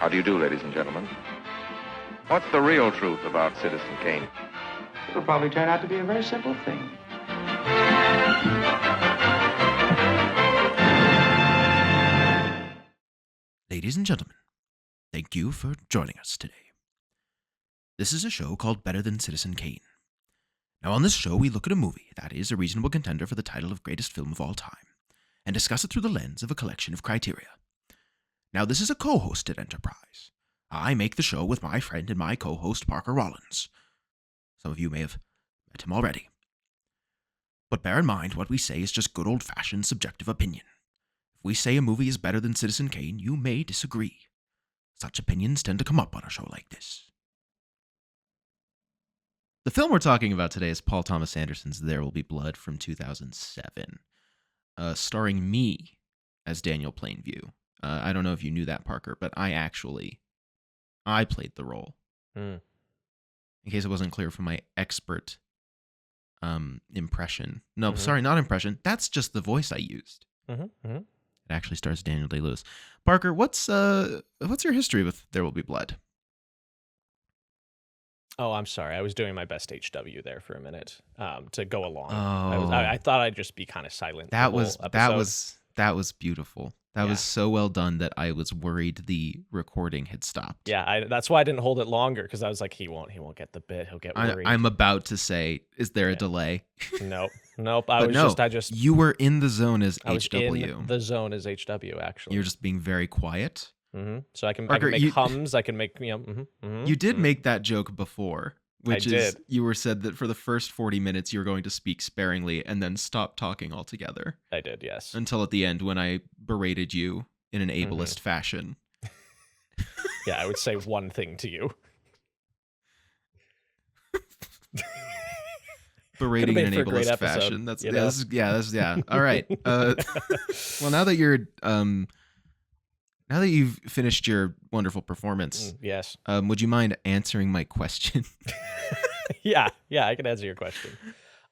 How do you do, ladies and gentlemen? What's the real truth about Citizen Kane? It'll probably turn out to be a very simple thing. Ladies and gentlemen, thank you for joining us today. This is a show called Better Than Citizen Kane. Now, on this show, we look at a movie that is a reasonable contender for the title of greatest film of all time, and discuss it through the lens of a collection of criteria. Now, this is a co-hosted enterprise. I make the show with my friend and my co-host, Parker Rawlins. Some of you may have met him already. But bear in mind, what we say is just good old-fashioned subjective opinion. If we say a movie is better than Citizen Kane, you may disagree. Such opinions tend to come up on a show like this. The film we're talking about today is Paul Thomas Anderson's There Will Be Blood from 2007, starring me as Daniel Plainview. I don't know if you knew that, Parker, but I played the role. In case it wasn't clear from my expert impression. No, sorry, not impression. That's just the voice I used. It actually stars Daniel Day-Lewis. Parker, what's your history with There Will Be Blood? Oh, I'm sorry. I was doing my best HW there for a minute to go along. Oh. I thought I'd just be kind of silent. That was beautiful. That was so well done that I was worried the recording had stopped. Yeah, that's why I didn't hold it longer, because I was like, he won't get the bit. He'll get worried. I'm about to say, is there a delay? Nope. You were in the zone as HW. I was in the zone as HW, actually. You're just being very quiet. So I can Parker, make hums. I can make You did make that joke before, which is you were said that for the first 40 minutes you were going to speak sparingly and then stop talking altogether. I did, yes. Until at the end when I berated you in an ableist fashion. Yeah, I would say one thing to you. Berating in an ableist fashion. That's all right. Well, now that you've finished your wonderful performance, yes. Would you mind answering my question? Yeah, I can answer your question.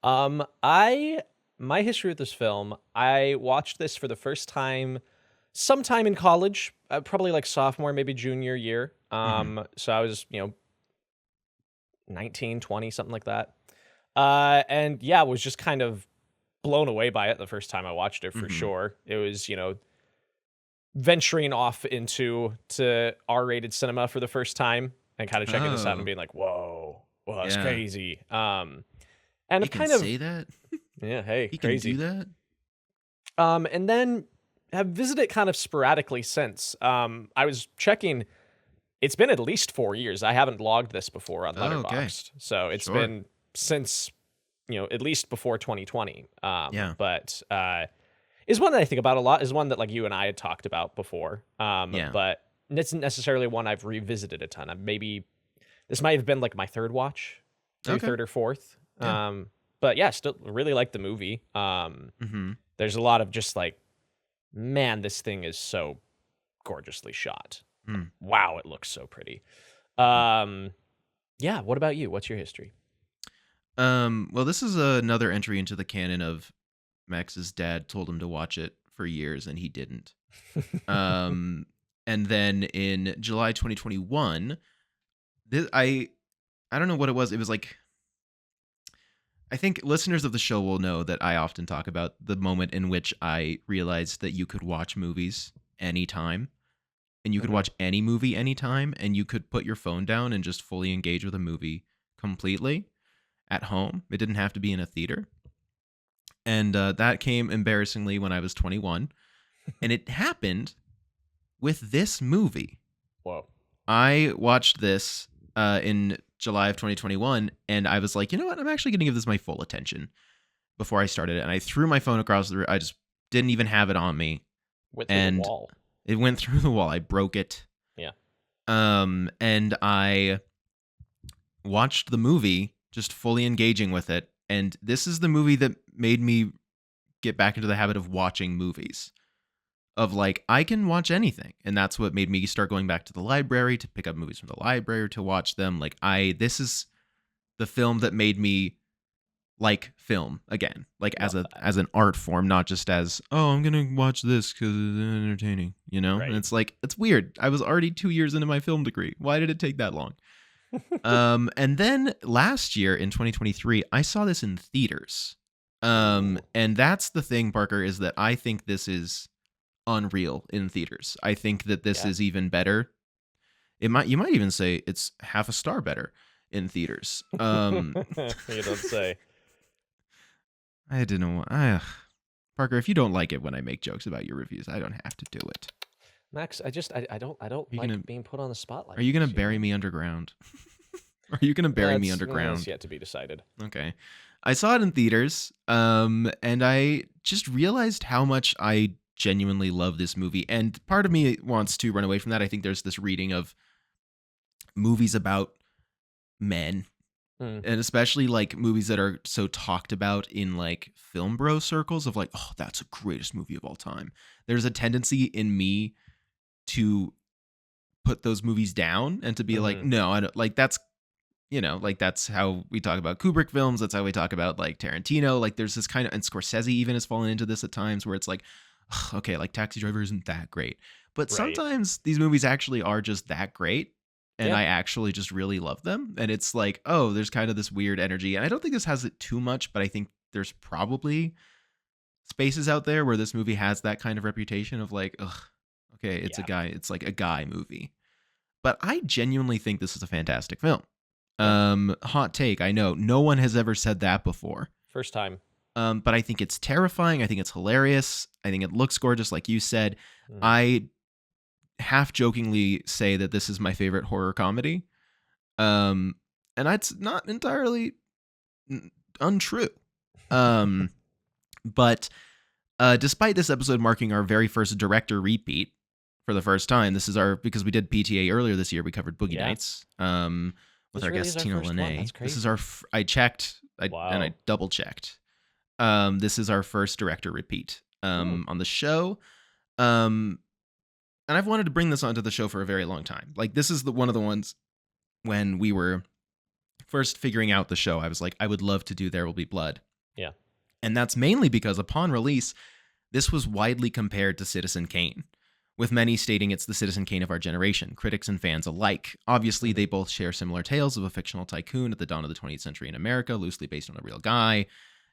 My history with this film, I watched this for the first time sometime in college, probably like sophomore, maybe junior year. So I was, 19, 20, something like that. And yeah, was just kind of blown away by it the first time I watched it, for sure. It was, venturing off into R-rated cinema for the first time and kind of checking this out and being like, whoa, that's crazy. And he can say that? Yeah, hey, he crazy. Can do that? And then have visited kind of sporadically since. I was checking, it's been at least 4 years. I haven't logged this before on Letterboxd. Okay. So it's been since, at least before 2020. But is one that I think about a lot, is one that like you and I had talked about before. But it's not necessarily one I've revisited a ton. This might have been like my third watch, third or fourth. Yeah. But yeah, still really like the movie. There's a lot of just like, man, this thing is so gorgeously shot. Wow, it looks so pretty. Yeah, what about you? What's your history? Well, this is another entry into the canon of Max's dad told him to watch it for years and he didn't. And then in July 2021, I don't know what it was. It was like, I think listeners of the show will know that I often talk about the moment in which I realized that you could watch movies anytime and you could watch any movie anytime and you could put your phone down and just fully engage with a movie completely at home. It didn't have to be in a theater. And that came embarrassingly when I was 21. And it happened with this movie. Whoa. I watched this in July of 2021, and I was like, you know what? I'm actually going to give this my full attention before I started it. And I threw my phone across the room. I just didn't even have it on me. Went through the wall. It went through the wall. I broke it. Yeah. And I watched the movie, just fully engaging with it. And this is the movie that made me get back into the habit of watching movies. Of like, I can watch anything. And that's what made me start going back to the library to pick up movies from the library to watch them. Like, this is the film that made me like film again, like as an art form, not just as, oh, I'm gonna watch this because it's entertaining, you know. Right. And it's like, it's weird. I was already 2 years into my film degree. Why did it take that long? And then last year in 2023, I saw this in theaters. And that's the thing, Parker, is that I think this is unreal in theaters. I think that this is even better. You might even say it's half a star better in theaters. You don't say. I don't know. Parker, if you don't like it when I make jokes about your reviews, I don't have to do it. Max, I don't like being put on the spotlight. Are you going to bury me underground? Are you going to bury me underground? That's yet to be decided. Okay. I saw it in theaters, and I just realized how much I genuinely love this movie. And part of me wants to run away from that. I think there's this reading of movies about men, and especially like movies that are so talked about in like film bro circles of like, oh, that's the greatest movie of all time. There's a tendency in me to put those movies down and to be like, no, I don't like, that's, you know, like that's how we talk about Kubrick films. That's how we talk about like Tarantino. Like there's this kind of, and Scorsese even has fallen into this at times where it's like, okay, like Taxi Driver isn't that great, but sometimes these movies actually are just that great. And I actually just really love them. And it's like, oh, there's kind of this weird energy. And I don't think this has it too much, but I think there's probably spaces out there where this movie has that kind of reputation of like, ugh, okay, it's it's like a guy movie. But I genuinely think this is a fantastic film. Hot take, I know. No one has ever said that before. First time. But I think it's terrifying. I think it's hilarious. I think it looks gorgeous, like you said. I half jokingly say that this is my favorite horror comedy. And that's not entirely untrue. But despite this episode marking our very first director repeat for the first time, this is because we did PTA earlier this year, we covered Boogie Nights with our guest Tina Lene. This is I checked and I double checked. This is our first director repeat on the show. And I've wanted to bring this onto the show for a very long time. Like, this is one of the ones when we were first figuring out the show, I was like, I would love to do There Will Be Blood. Yeah. And that's mainly because upon release, this was widely compared to Citizen Kane, with many stating it's the Citizen Kane of our generation, critics and fans alike. Obviously, they both share similar tales of a fictional tycoon at the dawn of the 20th century in America, loosely based on a real guy,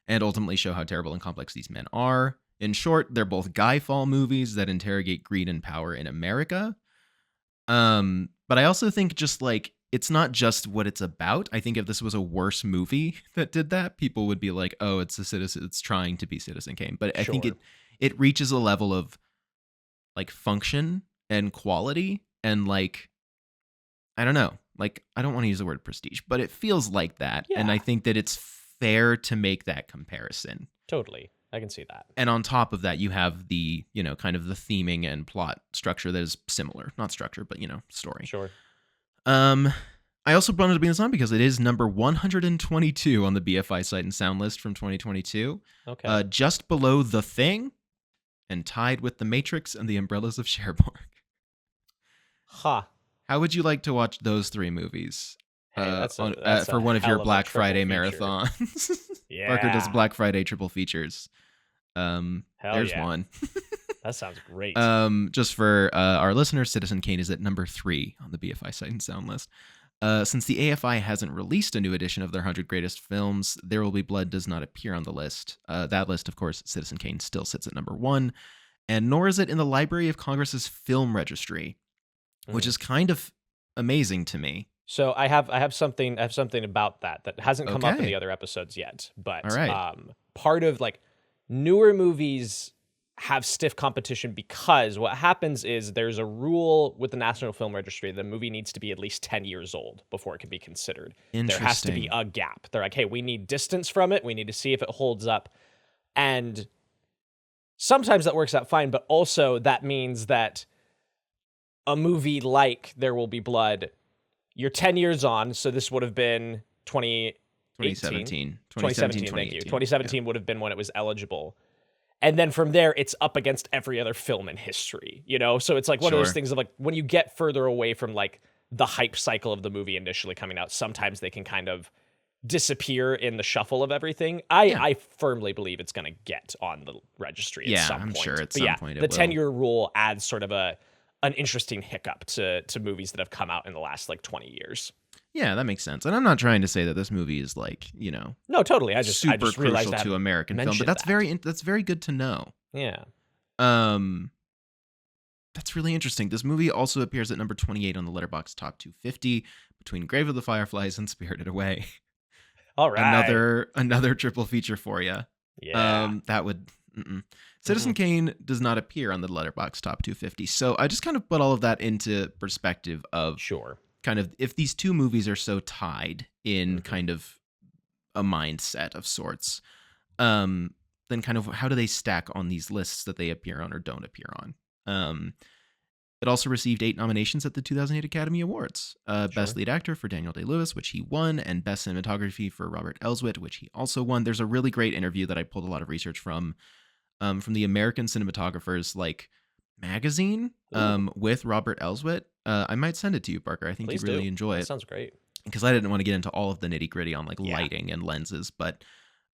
and ultimately show how terrible and complex these men are. In short, they're both Guyfall movies that interrogate greed and power in America. But I also think just like, it's not just what it's about. I think if this was a worse movie that did that, people would be like, oh, it's trying to be Citizen Kane. But I think it reaches a level of like function and quality and like, I don't know, like, I don't want to use the word prestige, but it feels like that. Yeah. And I think that it's fair to make that comparison. Totally. I can see that. And on top of that, you have the, you know, kind of the theming and plot structure that is similar. Not structure, but, you know, story. Sure. I also wanted to bring this on because it is number 122 on the BFI Sight and Sound list from 2022. Okay. Just below The Thing and tied with The Matrix and The Umbrellas of Cherbourg. Huh. How would you like to watch those three movies? Hey, that's for one of your Black Friday feature. marathons. Yeah. Parker does Black Friday triple features. There's one. That sounds great. Just for our listeners, Citizen Kane is at number 3 on the BFI Sight and Sound list. Since the AFI hasn't released a new edition of their 100 greatest films, There Will Be Blood does not appear on the list. That list, of course, Citizen Kane still sits at number 1, and nor is it in the Library of Congress's film registry, which is kind of amazing to me. So I have something about that hasn't come up in the other episodes yet. But part of like newer movies have stiff competition because what happens is there's a rule with the National Film Registry. The movie needs to be at least 10 years old before it can be considered. There has to be a gap. They're like, hey, we need distance from it. We need to see if it holds up. And sometimes that works out fine, but also that means that a movie like There Will Be Blood, you're 10 years on, so this would have been 2017, thank you. 2017 would have been when it was eligible. And then from there, it's up against every other film in history, you know? So it's like one of those things of like, when you get further away from like the hype cycle of the movie initially coming out, sometimes they can kind of disappear in the shuffle of everything. I firmly believe it's going to get on the registry at some point. I'm sure at some point it the will. 10-year rule adds sort of an interesting hiccup to movies that have come out in the last like 20 years. Yeah, that makes sense. And I'm not trying to say that this movie is like, no, totally. I just super realized crucial to American film, but that's very good to know. Yeah. That's really interesting. This movie also appears at number 28 on the Letterboxd Top 250 between Grave of the Fireflies and Spirited Away. All right. Another triple feature for you. Yeah. That would Citizen Kane does not appear on the Letterboxd Top 250. So I just kind of put all of that into perspective of kind of if these two movies are so tied in kind of a mindset of sorts, then kind of how do they stack on these lists that they appear on or don't appear on? It also received 8 nominations at the 2008 Academy Awards. Best Lead Actor for Daniel Day-Lewis, which he won, and Best Cinematography for Robert Elswit, which he also won. There's a really great interview that I pulled a lot of research from the American Cinematographers magazine with Robert Elswit. I might send it to you, Parker. I think you'd really enjoy it. That sounds great. Because I didn't want to get into all of the nitty-gritty on lighting and lenses, but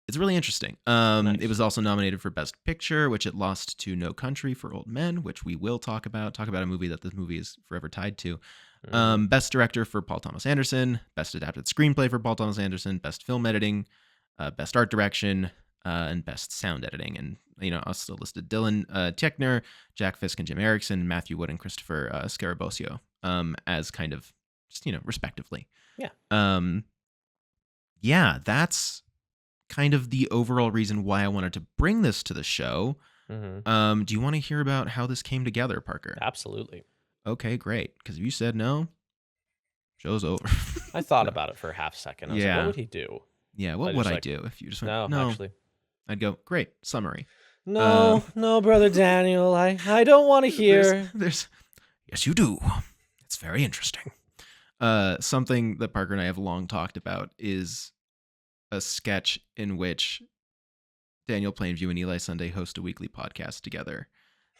it's really interesting. Nice. It was also nominated for Best Picture, which it lost to No Country for Old Men, which we will talk about. Talk about a movie that this movie is forever tied to. Best Director for Paul Thomas Anderson. Best Adapted Screenplay for Paul Thomas Anderson. Best Film Editing. Best Art Direction. And Best Sound Editing. And, I still listed Dylan Teichner, Jack Fisk and Jim Erickson, Matthew Wood and Christopher Scarabosio as kind of just, respectively. Yeah. Yeah, that's kind of the overall reason why I wanted to bring this to the show. Do you want to hear about how this came together, Parker? Absolutely. Okay, great. Because if you said no, show's over. I thought about it for a half second. I was like, what would he do? Yeah, what would I do if you just went, no, actually. I'd go, great, summary. No, Brother Daniel, I don't want to hear. Yes, you do. It's very interesting. Something that Parker and I have long talked about is a sketch in which Daniel Plainview and Eli Sunday host a weekly podcast together,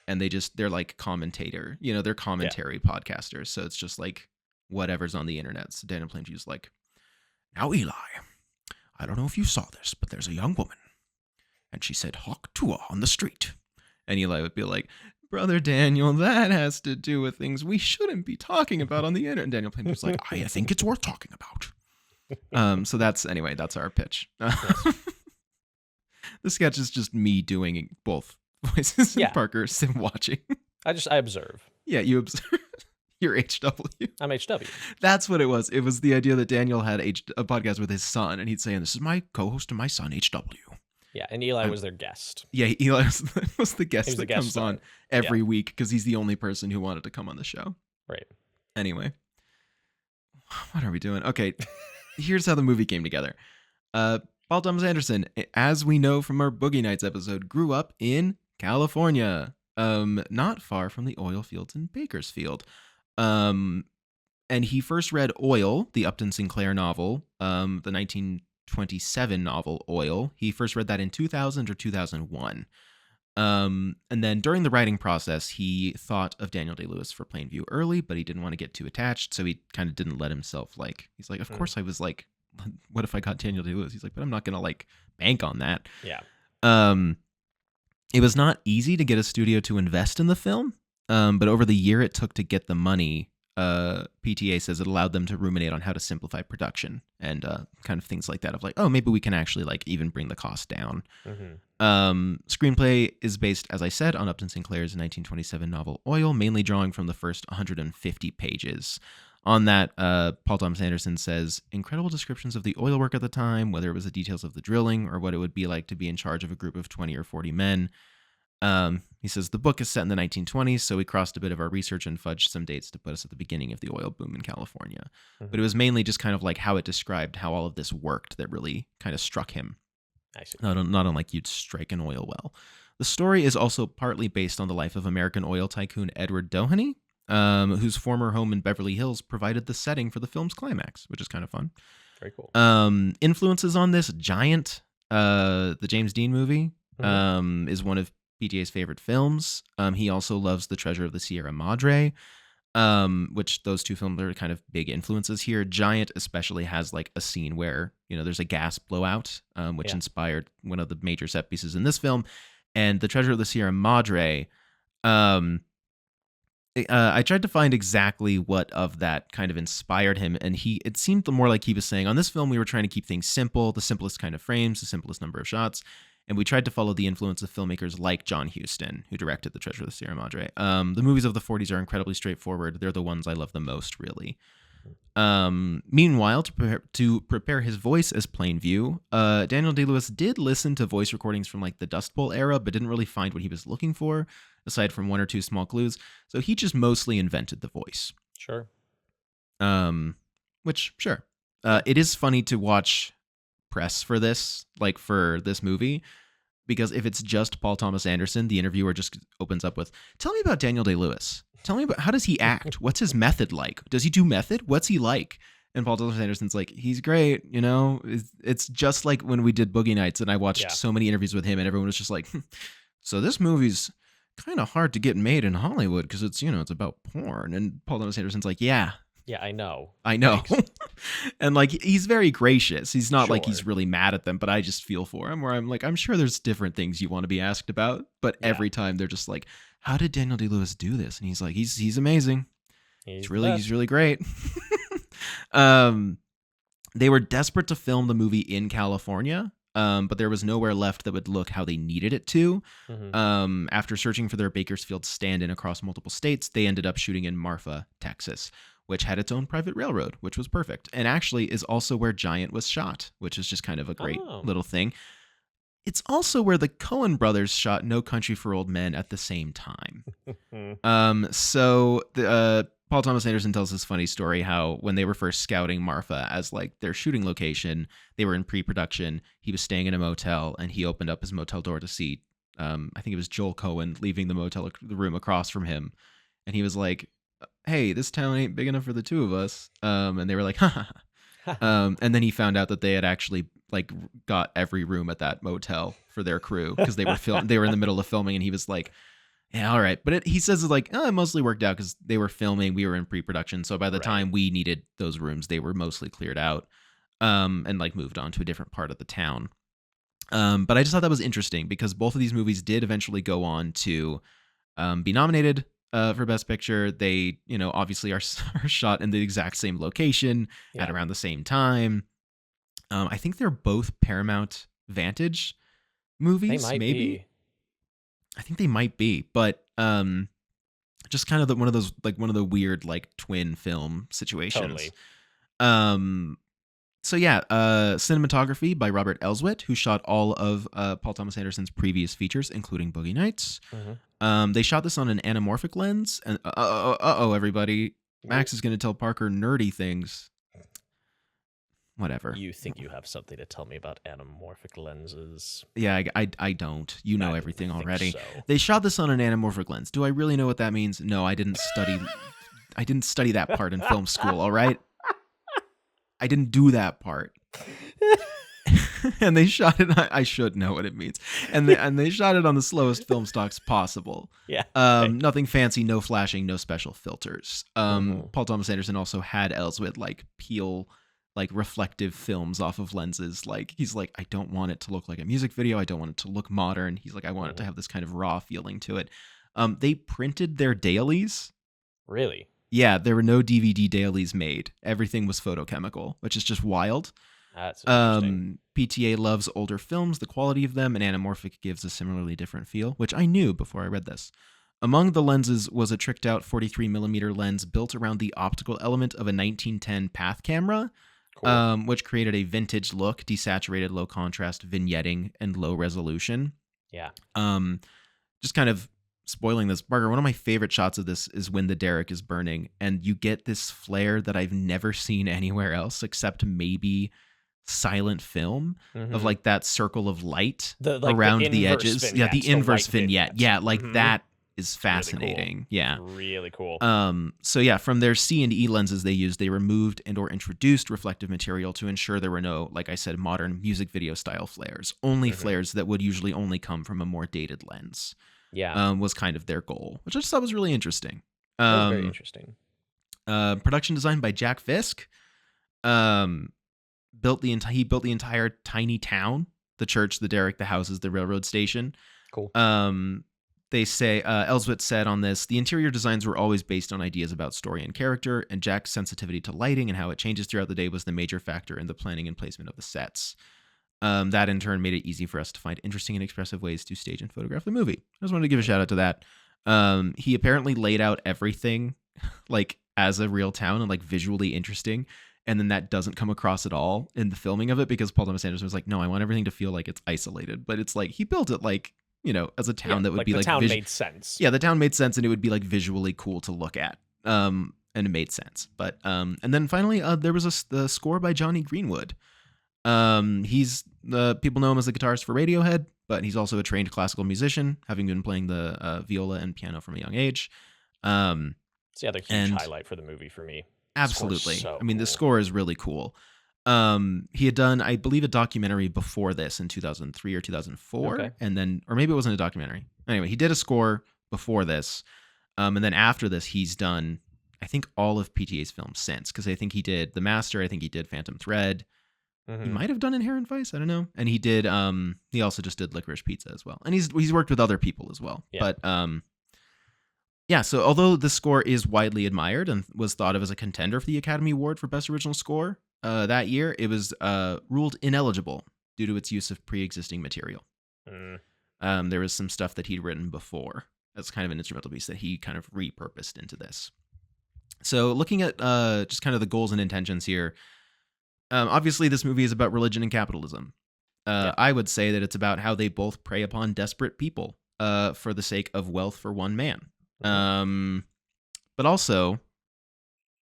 and they're like commentator, they're commentary podcasters. So it's just like whatever's on the internet. So Daniel Plainview's like, now Eli, I don't know if you saw this, but there's a young woman, and she said "hawk tuah" on the street, and Eli would be like, Brother Daniel, that has to do with things we shouldn't be talking about on the internet. And Daniel Plainview's like, I think it's worth talking about. So that's our pitch. The sketch is just me doing both voices and Parker watching. I observe. Yeah, you observe. You're HW. I'm HW. That's what it was. It was the idea that Daniel had a podcast with his son, and he'd say, this is my co-host and my son, HW. Yeah, and Eli was their guest. Yeah, Eli was the guest that comes star. on every week because he's the only person who wanted to come on the show. Right. Anyway, what are we doing? Okay. Here's how the movie came together. Paul Thomas Anderson, as we know from our Boogie Nights episode, grew up in California, not far from the oil fields in Bakersfield. And he first read Oil, the Upton Sinclair novel, the 1927 novel Oil. He first read that in 2000 or 2001. And then during the writing process, he thought of Daniel Day-Lewis for Plainview early, but he didn't want to get too attached, so he kind of didn't let himself he's like, of course I was like, what if I got Daniel Day-Lewis? He's like, but I'm not gonna bank on that. Yeah. It was not easy to get a studio to invest in the film, but over the year it took to get the money, PTA says it allowed them to ruminate on how to simplify production and kind of things like that of maybe we can actually even bring the cost down. Screenplay is based, as I said, on Upton Sinclair's 1927 novel Oil, mainly drawing from the first 150 pages. On that, Paul Thomas Anderson says, incredible descriptions of the oil work at the time, whether it was the details of the drilling or what it would be like to be in charge of a group of 20 or 40 men. He says the book is set in the 1920s, so we crossed a bit of our research and fudged some dates to put us at the beginning of the oil boom in California. But it was mainly just kind of how it described how all of this worked that really kind of struck him. I see. Not unlike you'd strike an oil well. The story is also partly based on the life of American oil tycoon Edward Doheny, whose former home in Beverly Hills provided the setting for the film's climax, which is kind of fun. Very cool. Influences on this, Giant, the James Dean movie, is one of PTA's favorite films. He also loves The Treasure of the Sierra Madre. which those two films are kind of big influences here. Giant especially has like a scene where, there's a gas blowout, which inspired one of the major set pieces in this film. And The Treasure of the Sierra Madre, I tried to find exactly what of that kind of inspired him, and it seemed more like he was saying, on this film we were trying to keep things simple, the simplest kind of frames, the simplest number of shots, and we tried to follow the influence of filmmakers like John Huston, who directed The Treasure of the Sierra Madre. The movies of the 40s are incredibly straightforward. They're the ones I love the most, really. Meanwhile, to prepare his voice as Plainview, Daniel Day-Lewis did listen to voice recordings from like the Dust Bowl era, but didn't really find what he was looking for, aside from one or two small clues. So he just mostly invented the voice. Sure. Which, sure. It is funny to watch press for this movie, because if it's just Paul Thomas Anderson, the interviewer just opens up with, "Tell me about Daniel Day-Lewis. Tell me about, how does he act? What's his method like? Does he do method? What's he like?" And Paul Thomas Anderson's like, "He's great, It's just like when we did Boogie Nights, and I watched so many interviews with him, and everyone was just like, so this movie's kind of hard to get made in Hollywood because it's, it's about porn." And Paul Thomas Anderson's like, Yeah, I know. And like, he's very gracious. He's not like he's really mad at them, but I just feel for him, where I'm like, I'm sure there's different things you want to be asked about, but every time they're just like, "How did Daniel Day-Lewis do this?" And he's like, he's amazing. He's really great. They were desperate to film the movie in California, but there was nowhere left that would look how they needed it to. After searching for their Bakersfield stand-in across multiple states, they ended up shooting in Marfa, Texas, which had its own private railroad, which was perfect, and actually is also where Giant was shot, which is just kind of a great little thing. It's also where the Coen brothers shot No Country for Old Men at the same time. Paul Thomas Anderson tells this funny story how when they were first scouting Marfa as like their shooting location, they were in pre-production. He was staying in a motel, and he opened up his motel door to see, I think it was Joel Coen leaving the room across from him. And he was like, "Hey, this town ain't big enough for the two of us." And they were like, "Ha ha ha." And then he found out that they had actually like got every room at that motel for their crew because they were in the middle of filming, and he was like, "Yeah, all right." But he says it's like, it mostly worked out because they were filming, we were in pre-production, so by the time we needed those rooms, they were mostly cleared out, and like moved on to a different part of the town. But I just thought that was interesting because both of these movies did eventually go on to be nominated for Best Picture. They, obviously are shot in the exact same location at around the same time. I think they're both Paramount Vantage movies. They might be. I think they might be, but just kind of one of the weird like twin film situations. Totally. So yeah, cinematography by Robert Elswit, who shot all of Paul Thomas Anderson's previous features, including Boogie Nights. They shot this on an anamorphic lens, and everybody, Max is going to tell Parker nerdy things. Whatever. You think you have something to tell me about anamorphic lenses? Yeah, I don't. You know everything already. So. They shot this on an anamorphic lens. Do I really know what that means? No, I didn't study. I didn't study that part in film school. All right, I didn't do that part. And they shot it. I should know what it means. And they shot it on the slowest film stocks possible. Yeah. Nothing fancy, no flashing, no special filters. Paul Thomas Anderson also had Elswit like peel like reflective films off of lenses. Like he's like, I don't want it to look like a music video. I don't want it to look modern. He's like, I want it to have this kind of raw feeling to it. They printed their dailies. Really? Yeah, there were no DVD dailies made. Everything was photochemical, which is just wild. That's interesting. PTA loves older films, the quality of them, and anamorphic gives a similarly different feel, which I knew before I read this. Among the lenses was a tricked out 43mm lens built around the optical element of a 1910 Path camera, cool. Which created a vintage look, desaturated, low contrast, vignetting, and low resolution. Yeah. Just kind of spoiling this, Barker, one of my favorite shots of this is when the derrick is burning, and you get this flare that I've never seen anywhere else except maybe silent film, of like that circle of light around the edges. Vignette, yeah, the inverse vignette. Yeah, like that is Really cool. fascinating. Yeah. Really cool. So yeah, from their C and E lenses they used, they removed and or introduced reflective material to ensure there were no, like I said, modern music video style flares. Only flares that would usually only come from a more dated lens. Yeah. Was kind of their goal, which I just thought was really interesting. That was very interesting. Production design by Jack Fisk. He built the entire tiny town, the church, the derrick, the houses, the railroad station. Cool. They say, Elswit said on this, the interior designs were always based on ideas about story and character, and Jack's sensitivity to lighting and how it changes throughout the day was the major factor in the planning and placement of the sets. That in turn made it easy for us to find interesting and expressive ways to stage and photograph the movie. I just wanted to give a shout out to that. He apparently laid out everything like as a real town and like visually interesting. And then that doesn't come across at all in the filming of it because Paul Thomas Anderson was like, no, I want everything to feel like it's isolated. But it's like he built it like, as a town that would be like... The town made sense. Yeah, the town made sense and it would be like visually cool to look at. And it made sense. But and then finally, there was the score by Johnny Greenwood. He's people know him as the guitarist for Radiohead, but he's also a trained classical musician, having been playing the viola and piano from a young age. It's the other huge highlight for the movie for me. Absolutely. So I mean, the score is really cool. He had done, I believe, a documentary before this in 2003 or 2004. And then, or maybe it wasn't a documentary. Anyway, he did a score before this. And then after this, he's done, I think, all of PTA's films since. Because I think he did The Master. I think he did Phantom Thread. He might have done Inherent Vice. I don't know. And he did, he also just did Licorice Pizza as well. And he's worked with other people as well. Yeah. But, yeah, so although the score is widely admired and was thought of as a contender for the Academy Award for Best Original Score that year, it was ruled ineligible due to its use of pre-existing material. There was some stuff that he'd written before. That's kind of an instrumental piece that he kind of repurposed into this. So looking at just kind of the goals and intentions here, obviously this movie is about religion and capitalism. I would say that it's about how they both prey upon desperate people for the sake of wealth for one man. But also,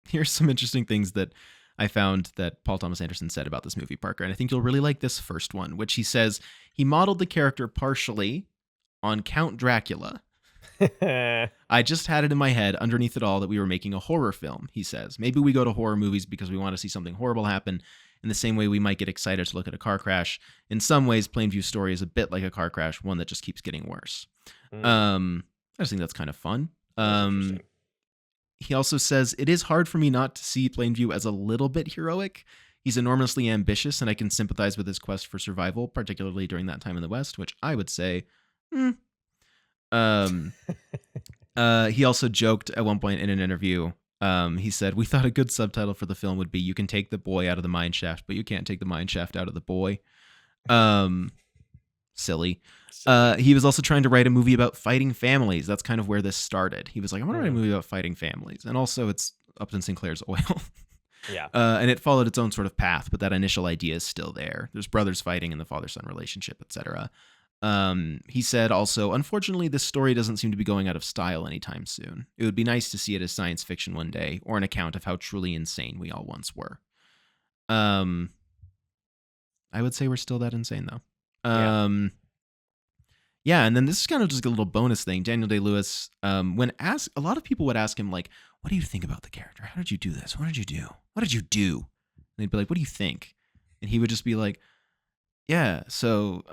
here's some interesting things that I found that Paul Thomas Anderson said about this movie, Parker, and I think you'll really like this first one, which he says he modeled the character partially on Count Dracula. I just had it in my head underneath it all that we were making a horror film, he says. Maybe we go to horror movies because we want to see something horrible happen in the same way we might get excited to look at a car crash. In some ways, Plainview's story is a bit like a car crash, one that just keeps getting worse. I just think that's kind of fun. He also says, it is hard for me not to see Plainview as a little bit heroic. He's enormously ambitious, and I can sympathize with his quest for survival, particularly during that time in the West, which I would say, he also joked at one point in an interview. He said, we thought a good subtitle for the film would be, you can take the boy out of the mine shaft, but you can't take the mine shaft out of the boy. Silly. He was also trying to write a movie about fighting families. That's kind of where this started. He was like, I want to write a movie about fighting families. And also it's Upton Sinclair's Oil. Yeah. And it followed its own sort of path, but that initial idea is still there. There's brothers fighting in the father-son relationship, etc. He said also, unfortunately, this story doesn't seem to be going out of style anytime soon. It would be nice to see it as science fiction one day, or an account of how truly insane we all once were. I would say we're still that insane, though. Yeah, and then this is kind of just a little bonus thing. Daniel Day-Lewis, a lot of people would ask him, like, what do you think about the character? How did you do this? What did you do? What did you do? And they'd be like, what do you think? And he would just be like, yeah, so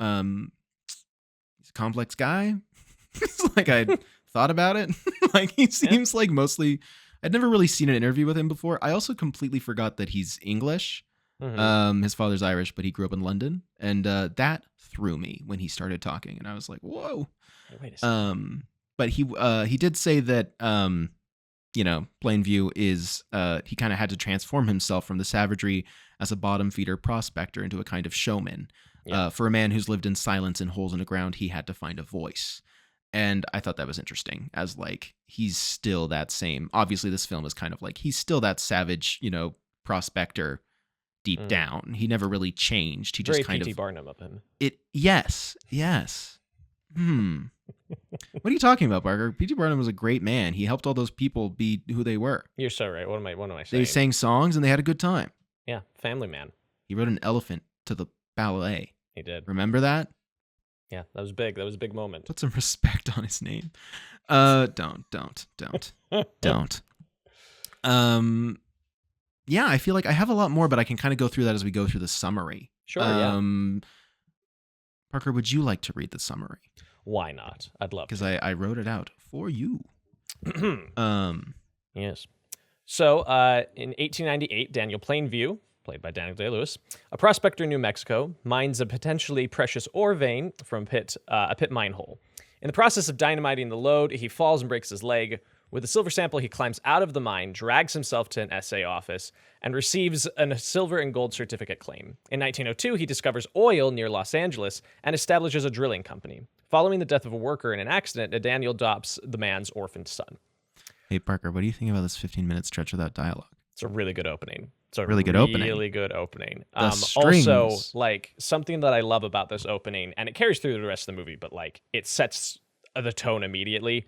he's a complex guy. It's like I thought about it. Like he seems like mostly, I'd never really seen an interview with him before. I also completely forgot that he's English. His father's Irish, but he grew up in London. And that threw me when he started talking. And I was like, whoa. Wait a second. But he did say that, Plainview is, he kind of had to transform himself from the savagery as a bottom feeder prospector into a kind of showman. Yeah. For a man who's lived in silence and holes in the ground, he had to find a voice. And I thought that was interesting, as like, he's still that same, obviously this film is kind of like, he's still that savage, prospector deep down. He never really changed. He just kind of Barnum of him. Yes. What are you talking about, Barker? P.T. Barnum was a great man. He helped all those people be who they were. You're so right. What am I saying? They sang songs and they had a good time. Yeah, family man. He rode an elephant to the ballet. He did. Remember that? Yeah, that was big. That was a big moment. Put some respect on his name. Don't. Yeah, I feel like I have a lot more, but I can kind of go through that as we go through the summary. Sure, yeah. Parker, would you like to read the summary? Why not? I'd love to. Because I wrote it out for you. Yes. So in 1898, Daniel Plainview, played by Daniel Day-Lewis, a prospector in New Mexico, mines a potentially precious ore vein from a pit mine hole. In the process of dynamiting the lode, he falls and breaks his leg. With a silver sample, he climbs out of the mine, drags himself to an SA office, and receives a silver and gold certificate claim. In 1902, he discovers oil near Los Angeles and establishes a drilling company. Following the death of a worker in an accident, Daniel adopts the man's orphaned son. Hey, Parker, what do you think about this 15-minute stretch without dialogue? It's a really good opening. Really good opening. Really good opening. Strings. Also, like, something that I love about this opening, and it carries through the rest of the movie, but like it sets the tone immediately.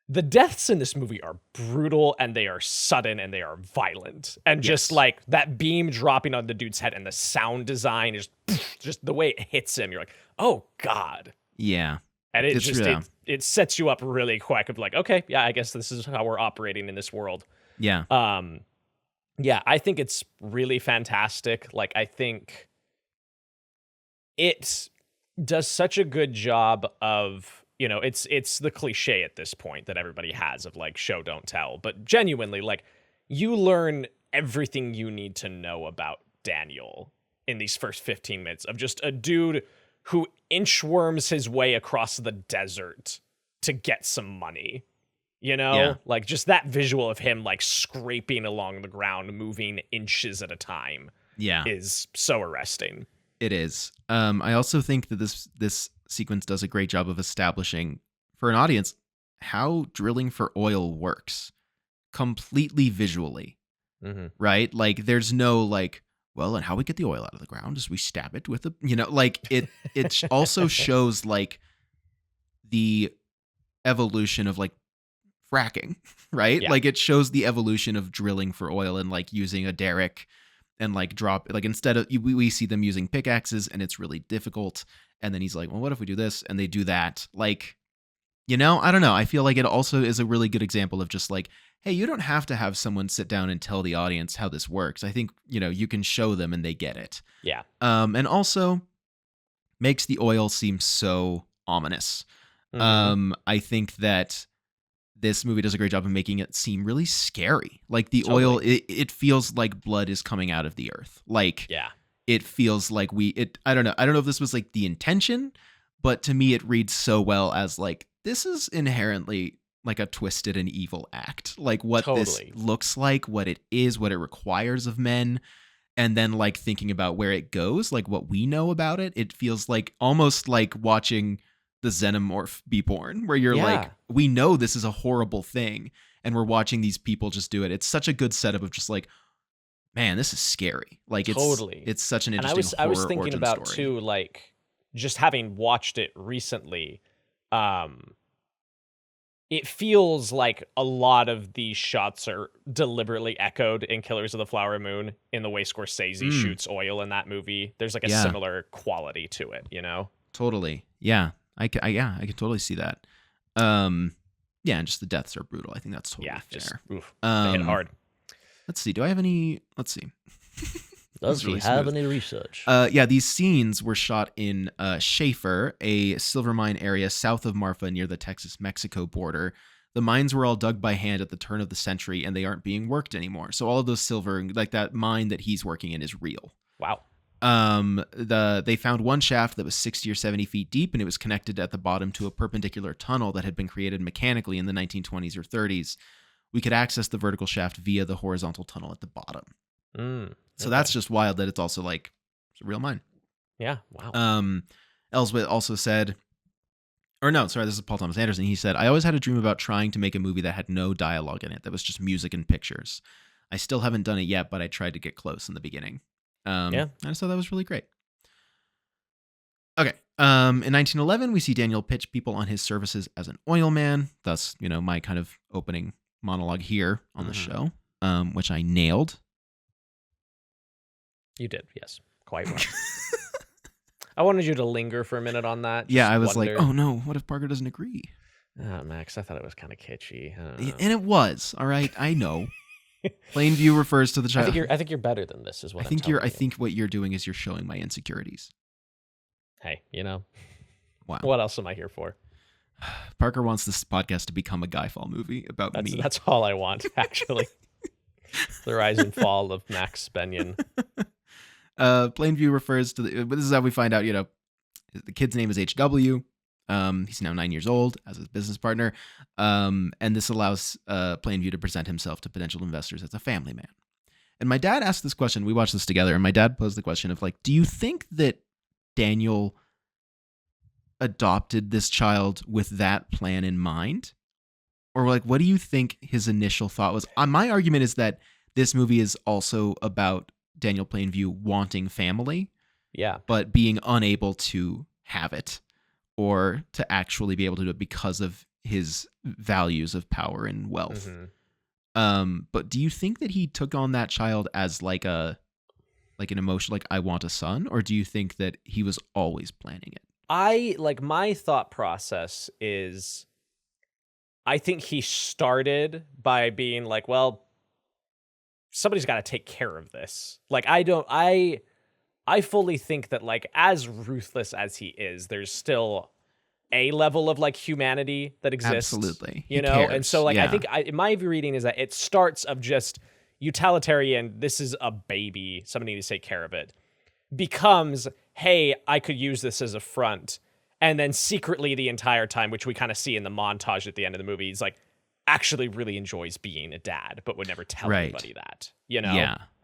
The deaths in this movie are brutal, and they are sudden, and they are violent, and just like that beam dropping on the dude's head, and the sound design is just the way it hits him. You're like, oh god, yeah. And it sets you up really quick of like, okay, yeah, I guess this is how we're operating in this world. Yeah. Yeah, I think it's really fantastic. Like, I think it does such a good job of, you know, it's the cliche at this point that everybody has of like show don't tell, but genuinely, like, you learn everything you need to know about Daniel in these first 15 minutes of just a dude who inchworms his way across the desert to get some money. You know, Yeah. like just that visual of him like scraping along the ground, moving inches at a time, is so arresting. It is. I also think that this sequence does a great job of establishing for an audience how drilling for oil works completely visually, right? Like there's no like, well, and how we get the oil out of the ground is we stab it with a, you know, like it also shows like the evolution of like fracking, right? Yeah. Like it shows the evolution of drilling for oil and like using a derrick and like drop, like instead of, we see them using pickaxes and it's really difficult. And then he's like, well, what if we do this? And they do that. Like, you know, I don't know. I feel like it also is a really good example of just like, hey, you don't have to have someone sit down and tell the audience how this works. I think, you know, you can show them and they get it. Yeah. And also makes the oil seem so ominous. I think that this movie does a great job of making it seem really scary. Like the oil, it feels like blood is coming out of the earth. Like, it feels like I don't know. I don't know if this was like the intention, but to me, it reads so well as like, this is inherently like a twisted and evil act. Like what this looks like, what it is, what it requires of men. And then like thinking about where it goes, like what we know about it, it feels like almost like watching the Xenomorph be born, where you're like, we know this is a horrible thing and we're watching these people just do it. It's such a good setup of just like, man, this is scary. Like it's such an interesting I was thinking origin about story. too, like just having watched it recently, it feels like a lot of these shots are deliberately echoed in Killers of the Flower Moon in the way Scorsese shoots oil in that movie. There's like a similar quality to it, you know? Totally. Yeah. I can totally see that. And just the deaths are brutal. I think that's totally fair. Just they hit hard. Let's see. Do I have any? Let's see. Does he have any research? These scenes were shot in Schaefer, a silver mine area south of Marfa near the Texas-Mexico border. The mines were all dug by hand at the turn of the century, and they aren't being worked anymore. So all of those silver, like that mine that he's working in, is real. Wow. They found one shaft that was 60 or 70 feet deep, and it was connected at the bottom to a perpendicular tunnel that had been created mechanically in the 1920s or 30s. We could access the vertical shaft via the horizontal tunnel at the bottom. So that's just wild that it's also like it's a real mine. Yeah. Wow. Ellsworth also said, or no, sorry, this is Paul Thomas Anderson. He said, I always had a dream about trying to make a movie that had no dialogue in it, that was just music and pictures. I still haven't done it yet, but I tried to get close in the beginning. I just thought that was really great. Okay. In 1911, we see Daniel pitch people on his services as an oil man. Thus, you know, my kind of opening monologue here on the show, which I nailed. You did, yes. Quite well. I wanted you to linger for a minute on that. Yeah, I was like, oh no, what if Parker doesn't agree? Max, I thought it was kind of kitschy. And it was, all right, I know. Plainview refers to the child. I think you're better than this, is what I think what you're doing is you're showing my insecurities. Hey, you know. Wow. What else am I here for? Parker wants this podcast to become a Guy Fall movie about me. That's all I want, actually. The rise and fall of Max Bennion. Plainview refers to but this is how we find out, the kid's name is H.W. He's now 9 years old as his business partner. And this allows Plainview to present himself to potential investors as a family man. And my dad asked this question. We watched this together, and my dad posed the question of do you think that Daniel adopted this child with that plan in mind? Or what do you think his initial thought was? My argument is that this movie is also about Daniel Plainview wanting family, but being unable to have it or to actually be able to do it because of his values of power and wealth. Mm-hmm. But do you think that he took on that child as an emotion, I want a son, or do you think that he was always planning it? My thought process is, I think he started by being well, somebody's got to take care of this. I fully think that as ruthless as he is, there's still a level of humanity that exists. Absolutely. And so I think my reading is that it starts of just utilitarian, this is a baby, somebody needs to take care of it, becomes, hey, I could use this as a front. And then secretly the entire time, which we kind of see in the montage at the end of the movie, he's actually really enjoys being a dad, but would never tell anybody that,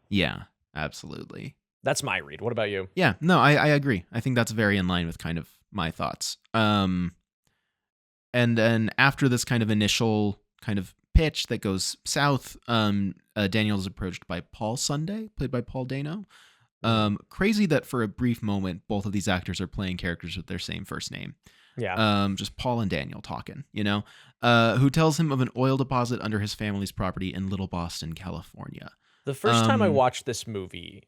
Yeah, absolutely. That's my read. What about you? Yeah, no, I agree. I think that's very in line with kind of my thoughts. And then after this kind of initial kind of pitch that goes south, Daniel is approached by Paul Sunday, played by Paul Dano. Crazy that for a brief moment, both of these actors are playing characters with their same first name. Yeah. Just Paul and Daniel talking, who tells him of an oil deposit under his family's property in Little Boston, California. The first time I watched this movie,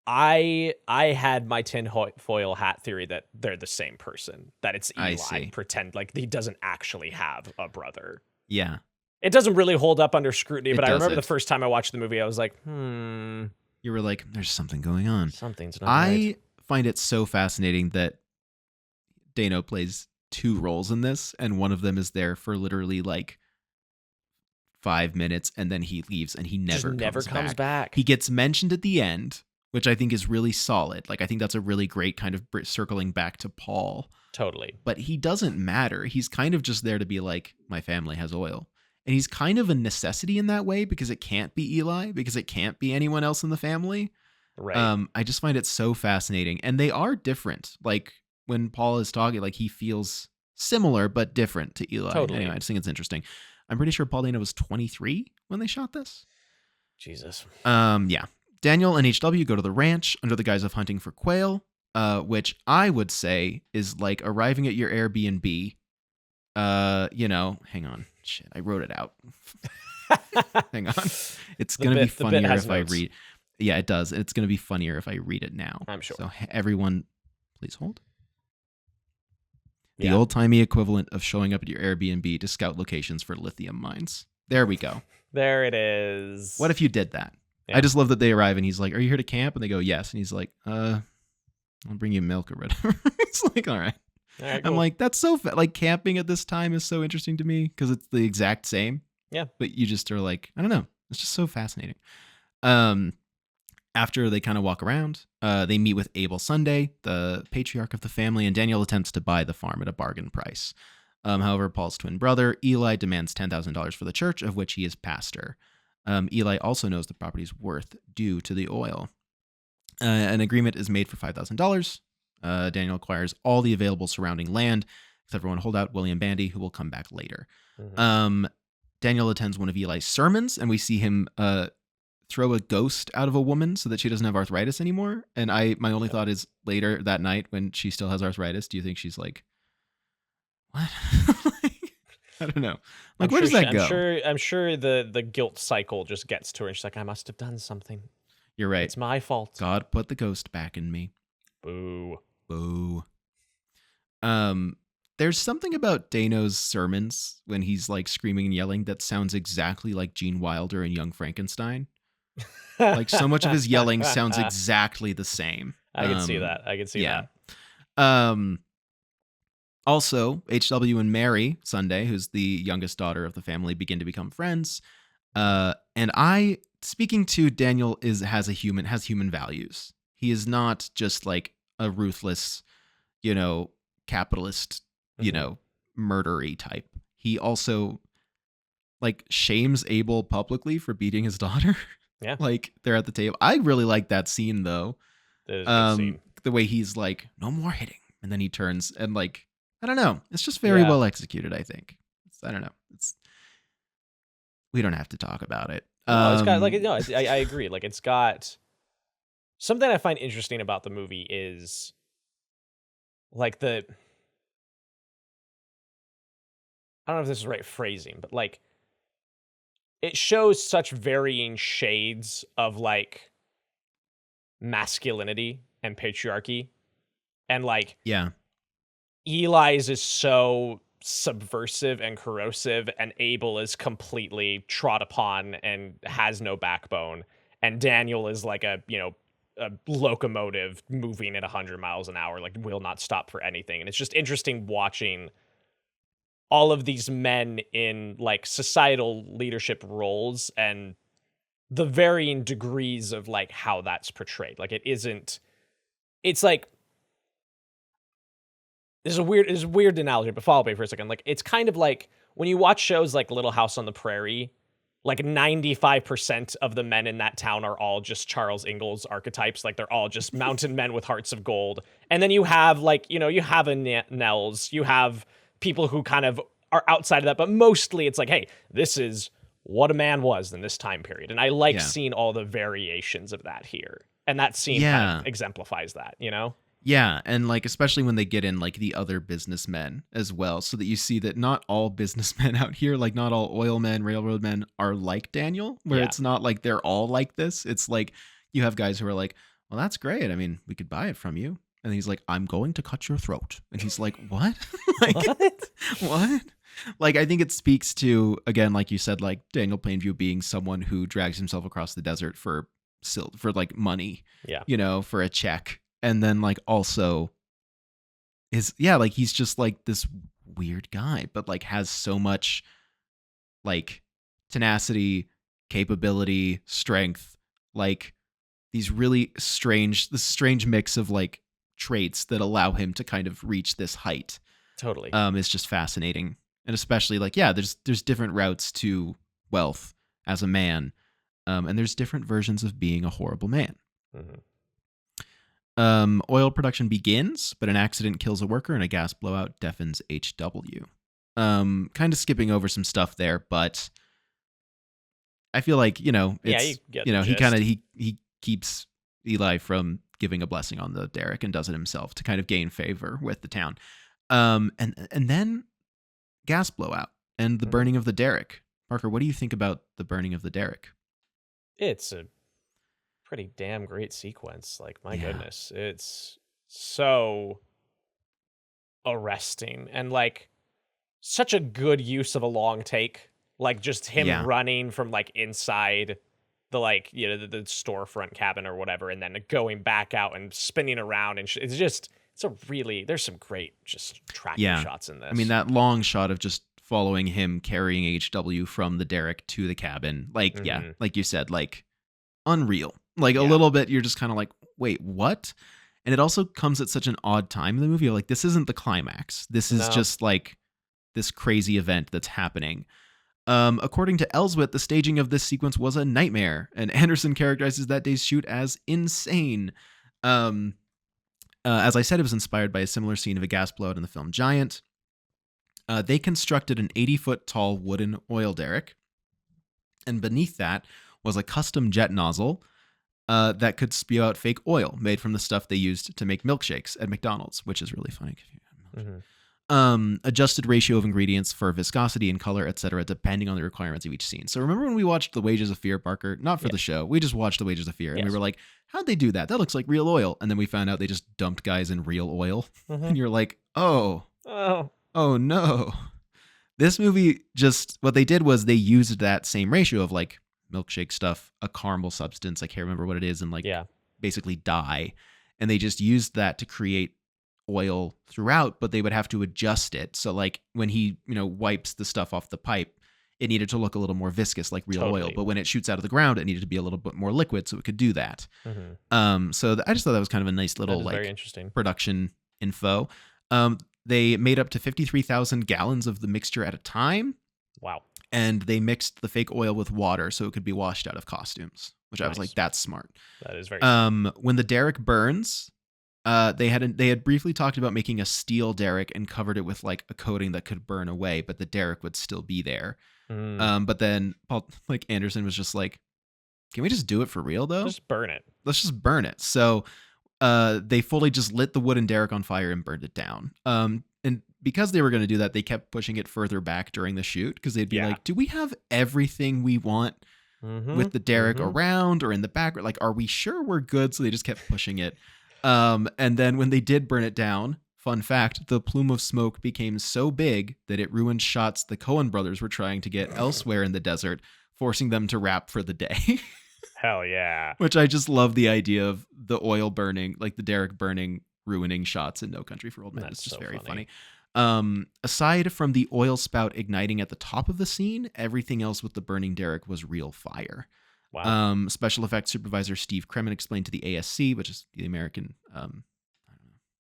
I had my tinfoil hat theory that they're the same person, that it's Eli, pretend he doesn't actually have a brother. Yeah. It doesn't really hold up under scrutiny, but I remember the first time I watched the movie, I was like, You were like, there's something going on. Something's not right. I find it so fascinating that Dano plays two roles in this, and one of them is there for literally 5 minutes, and then he leaves, and he never comes back. He gets mentioned at the end, which I think is really solid. I think that's a really great kind of circling back to Paul. Totally. But he doesn't matter. He's kind of just there to be my family has oil. And he's kind of a necessity in that way because it can't be Eli, because it can't be anyone else in the family. Right. I just find it so fascinating. And they are different. When Paul is talking, he feels similar but different to Eli. Totally. Anyway, I just think it's interesting. I'm pretty sure Paul Dano was 23 when they shot this. Jesus. Yeah. Daniel and H.W. go to the ranch under the guise of hunting for quail, which I would say is arriving at your Airbnb. Hang on. Shit, I wrote it out. Hang on. It's going to be funnier if I read. Yeah, it does. It's going to be funnier if I read it now. I'm sure. So everyone, please hold. The old-timey equivalent of showing up at your Airbnb to scout locations for lithium mines. There we go. There it is. What if you did that? Yeah. I just love that they arrive and he's like, are you here to camp? And they go, yes. And he's like, I'll bring you milk or whatever. It's all right. All right, cool. I'm like, that's so camping at this time is so interesting to me because it's the exact same. Yeah. But you just are I don't know. It's just so fascinating. After they kind of walk around, they meet with Abel Sunday, the patriarch of the family, and Daniel attempts to buy the farm at a bargain price. However, Paul's twin brother, Eli, demands $10,000 for the church, of which he is pastor. Eli also knows the property's worth due to the oil. An agreement is made for $5,000. Daniel acquires all the available surrounding land, except for one holdout, William Bandy, who will come back later. Mm-hmm. Daniel attends one of Eli's sermons, and we see him throw a ghost out of a woman so that she doesn't have arthritis anymore. And my only thought is later that night when she still has arthritis, do you think she's like, what? I don't know. Where does that go? I'm sure the guilt cycle just gets to her, and she's like, I must have done something. You're right. It's my fault. God put the ghost back in me. Boo. Boo. There's something about Dano's sermons when he's screaming and yelling that sounds exactly like Gene Wilder and Young Frankenstein. So much of his yelling sounds exactly the same. I can see that. that. Also, H.W. and Mary Sunday, who's the youngest daughter of the family, begin to become friends. And I speaking to Daniel has human values. He is not just like a ruthless, capitalist, murdery type. He also like shames Abel publicly for beating his daughter. Yeah. Like they're at the table. I really like that scene though. That is a good scene. The way he's like, no more hitting. And then he turns and like, I don't know. It's just very well executed, I think. I don't know. We don't have to talk about it. No, it's got like I agree. Like it's got something I find interesting about the movie is like I don't know if this is the right phrasing, but like it shows such varying shades of like masculinity and patriarchy. And like Eli's is so subversive and corrosive, and Abel is completely trod upon and has no backbone, and Daniel is like a locomotive moving at 100 miles an hour, like will not stop for anything. And it's just interesting watching all of these men in like societal leadership roles and the varying degrees of like how that's portrayed. Like it's like, This is a weird analogy, but follow me for a second. Like, it's kind of like when you watch shows like Little House on the Prairie, like 95% of the men in that town are all just Charles Ingalls archetypes. Like, they're all just mountain men with hearts of gold. And then you have like, you have a Nels, you have people who kind of are outside of that, but mostly it's like, hey, this is what a man was in this time period. And I like seeing all the variations of that here. And that scene kind of exemplifies that, Yeah, and like especially when they get in like the other businessmen as well, so that you see that not all businessmen out here, like not all oil men, railroad men are like Daniel, where it's not like they're all like this. It's like you have guys who are like, well, that's great. I mean, we could buy it from you. And he's like, I'm going to cut your throat. And he's like, what? Like, what? Like, I think it speaks to, again, like you said, like Daniel Plainview being someone who drags himself across the desert for like money, for a check. And then like also like he's just like this weird guy, but like has so much like tenacity, capability, strength, like this strange mix of like traits that allow him to kind of reach this height. Totally. It's just fascinating. And especially like, there's different routes to wealth as a man. And there's different versions of being a horrible man. Mm-hmm. Oil production begins, but an accident kills a worker and a gas blowout deafens H.W. Kind of skipping over some stuff there, but I feel like, it's, he keeps Eli from giving a blessing on the derrick and does it himself to kind of gain favor with the town. And then gas blowout and the burning of the derrick. Parker, what do you think about the burning of the derrick? It's a pretty damn great sequence. Like, my goodness, it's so arresting and like such a good use of a long take. Like just him running from like inside the like the storefront cabin or whatever, and then going back out and spinning around, and there's some great just tracking shots in this. I mean, that long shot of just following him carrying HW from the derrick to the cabin, like like you said, like unreal. Like a little bit, you're just kind of like, wait, what? And it also comes at such an odd time in the movie. Like, this isn't the climax. This is just like this crazy event that's happening. According to Ellsworth, the staging of this sequence was a nightmare, and Anderson characterizes that day's shoot as insane. As I said, it was inspired by a similar scene of a gas blowout in the film Giant. They constructed an 80-foot tall wooden oil derrick, and beneath that was a custom jet nozzle that could spew out fake oil made from the stuff they used to make milkshakes at McDonald's, which is really funny. Adjusted ratio of ingredients for viscosity and color, etc., depending on the requirements of each scene. So remember when we watched The Wages of Fear, Parker? Not for the show. We just watched The Wages of Fear, and we were like, how'd they do that? That looks like real oil. And then we found out they just dumped guys in real oil. And you're like, oh no. This movie what they did was they used that same ratio of like milkshake stuff, a caramel substance, I can't remember what it is, and like basically dye, and they just used that to create oil throughout, but they would have to adjust it. So like when he wipes the stuff off the pipe, it needed to look a little more viscous like real oil. But when it shoots out of the ground, it needed to be a little bit more liquid so it could do that. So I just thought that was kind of a nice little like very interesting production info. They made up to 53,000 gallons of the mixture at a time. Wow. And they mixed the fake oil with water so it could be washed out of costumes, which I was like, that's smart. That is very smart. When the derrick burns, they had briefly talked about making a steel derrick and covered it with like a coating that could burn away, but the derrick would still be there. But then Paul, like Anderson was just like, can we just do it for real though? Just burn it. Let's just burn it. So they fully just lit the wooden derrick on fire and burned it down. And because they were going to do that, they kept pushing it further back during the shoot because they'd be like, do we have everything we want with the derrick around or in the back? Like, are we sure we're good? So they just kept pushing it. And then when they did burn it down, fun fact, the plume of smoke became so big that it ruined shots the Coen brothers were trying to get elsewhere in the desert, forcing them to wrap for the day. Hell yeah. Which I just love the idea of the oil burning, like the derrick burning, ruining shots in No Country for Old Men. It's just so very funny. Aside from the oil spout igniting at the top of the scene, everything else with the burning derrick was real fire. Wow. Special effects supervisor Steve Kremen explained to the ASC, which is the American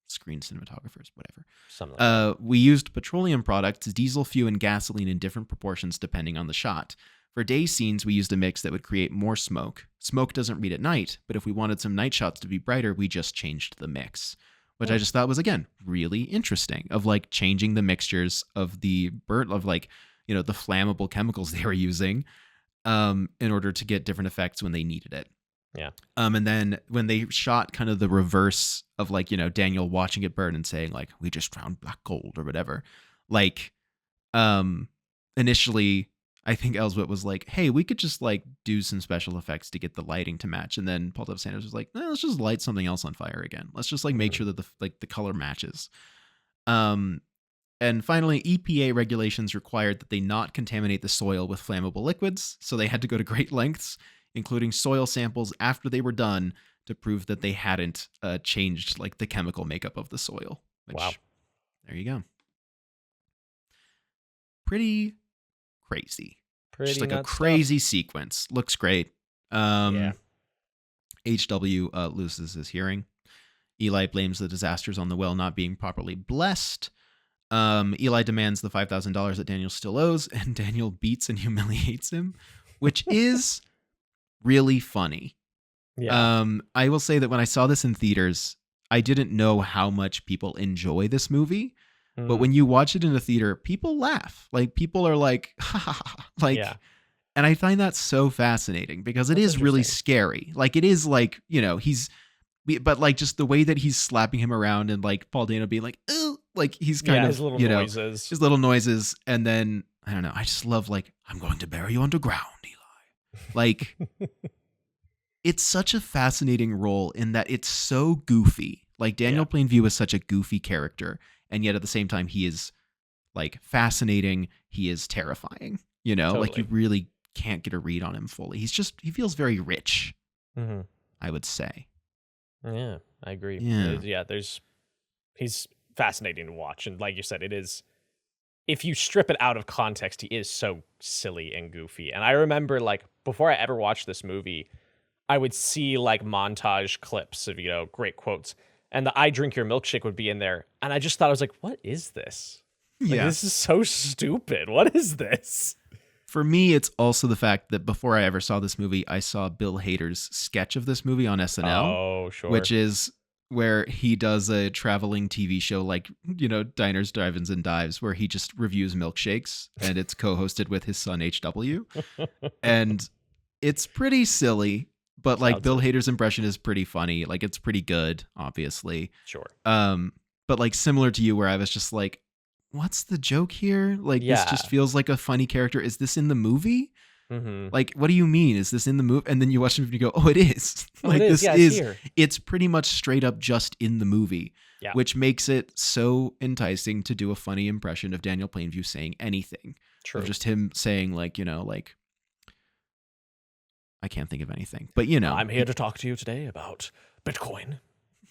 Screen Cinematographers, whatever. Something like that. We used petroleum products, diesel fuel, and gasoline in different proportions depending on the shot. For day scenes, we used a mix that would create more smoke. Smoke doesn't read at night, but if we wanted some night shots to be brighter, we just changed the mix. Which I just thought was, again, really interesting, of like changing the mixtures of the the flammable chemicals they were using in order to get different effects when they needed it. Yeah. And then when they shot kind of the reverse of like, Daniel watching it burn and saying like, we just found black gold or whatever. Like, initially, I think Elswit was like, hey, we could just like do some special effects to get the lighting to match. And then Paul W. Sanders was like, let's just light something else on fire again. Let's just like make sure that the color matches. And finally, EPA regulations required that they not contaminate the soil with flammable liquids. So they had to go to great lengths, including soil samples after they were done to prove that they hadn't changed like the chemical makeup of the soil. Which, wow. There you go. Pretty crazy. Just like a crazy sequence. Looks great. H.W. loses his hearing. Eli blames the disasters on the well not being properly blessed. Eli demands the $5,000 that Daniel still owes, and Daniel beats and humiliates him, which is really funny. Yeah. I will say that when I saw this in theaters, I didn't know how much people enjoy this movie. But when you watch it in a theater, people laugh. Like people are like, ha ha ha. Like, and I find that so fascinating because it is really scary. Like it is like, but like just the way that he's slapping him around and like Paul Dano being like, oh, like he's kind of, his little noises. His little noises. And then, I don't know, I just love like, I'm going to bury you underground, Eli. Like, it's such a fascinating role in that it's so goofy. Like Daniel Plainview is such a goofy character. And yet at the same time, he is like fascinating. He is terrifying, Totally. Like you really can't get a read on him fully. He feels very rich, I would say. Yeah, I agree. Yeah. He's fascinating to watch. And like you said, it is, if you strip it out of context, he is so silly and goofy. And I remember like before I ever watched this movie, I would see like montage clips of, great quotes. And the I drink your milkshake would be in there. And I just thought, I was like, what is this? Like, this is so stupid. What is this? For me, it's also the fact that before I ever saw this movie, I saw Bill Hader's sketch of this movie on SNL. Oh, sure. Which is where he does a traveling TV show like, Diners, Drive-Ins, and Dives, where he just reviews milkshakes. And it's co-hosted with his son, H.W. And it's pretty silly. But like Bill Hader's impression is pretty funny. Like it's pretty good, obviously. Sure. But like similar to you where I was just like, what's the joke here? Like this just feels like a funny character. Is this in the movie? Like, what do you mean? Is this in the movie? And then you watch it and you go, oh, it is. Like this is it's pretty much straight up just in the movie, which makes it so enticing to do a funny impression of Daniel Plainview saying anything. True. Of just him saying like, like, I can't think of anything, but I'm here to talk to you today about Bitcoin.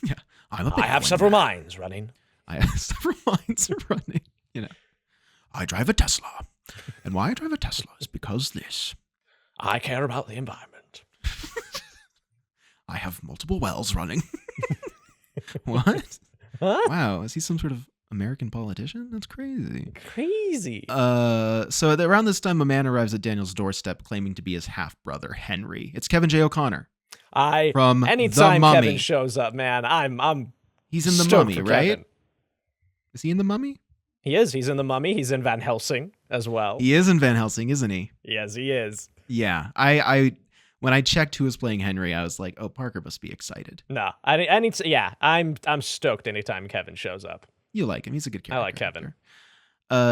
Yeah, I have several mines running. I drive a Tesla. And why I drive a Tesla is because this. I care about the environment. I have multiple wells running. What? Huh? Wow, is he some sort of American politician? That's crazy. Crazy. So around this time, a man arrives at Daniel's doorstep claiming to be his half-brother, Henry. It's Kevin J. O'Connor. From Anytime The Mummy. Kevin shows up, man, I'm He's in The stoked Mummy, for right? Kevin. Is he in The Mummy? He is. He's in The Mummy. He's in Van Helsing as well. He is in Van Helsing, isn't he? Yes, he is. Yeah. I when I checked who was playing Henry, I was like, oh, Parker must be excited. No, I need to. Yeah, I'm stoked anytime Kevin shows up. You like him. He's a good character. I like Kevin.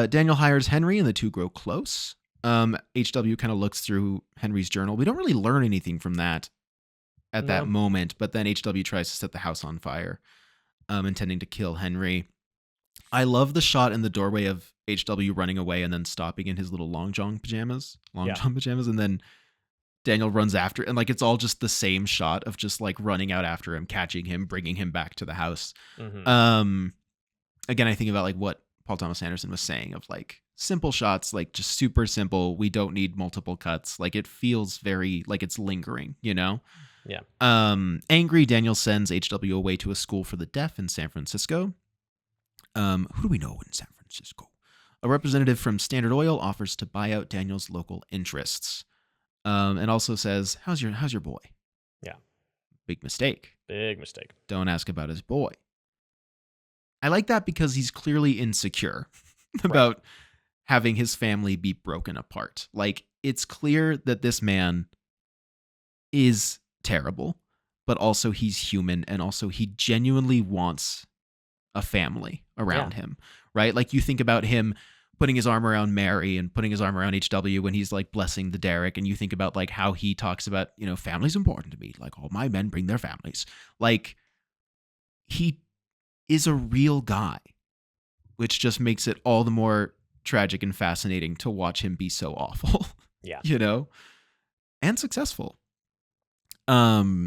Daniel hires Henry and the two grow close. H.W. kind of looks through Henry's journal. We don't really learn anything from that at that moment, but then H.W. tries to set the house on fire, intending to kill Henry. I love the shot in the doorway of H.W. running away and then stopping in his little long john pajamas, and then Daniel runs after, and like it's all just the same shot of just like running out after him, catching him, bringing him back to the house. Mm-hmm. Again, I think about like what Paul Thomas Anderson was saying of like simple shots, like just super simple. We don't need multiple cuts. Like it feels very like it's lingering, you know? Yeah. Angry, Daniel sends H.W. away to a school for the deaf in San Francisco. Who do we know in San Francisco? A representative from Standard Oil offers to buy out Daniel's local interests. And also says, how's your boy? Yeah. Big mistake. Big mistake. Don't ask about his boy. I like that because he's clearly insecure about having his family be broken apart. Like, it's clear that this man is terrible, but also he's human, and also he genuinely wants a family around him, right? Like, you think about him putting his arm around Mary and putting his arm around HW when he's like blessing the derrick, and you think about like how he talks about, you know, family's important to me. Like, all my men bring their families. Like, he is a real guy, which just makes it all the more tragic and fascinating to watch him be so awful. Yeah. You know? And successful. Yeah,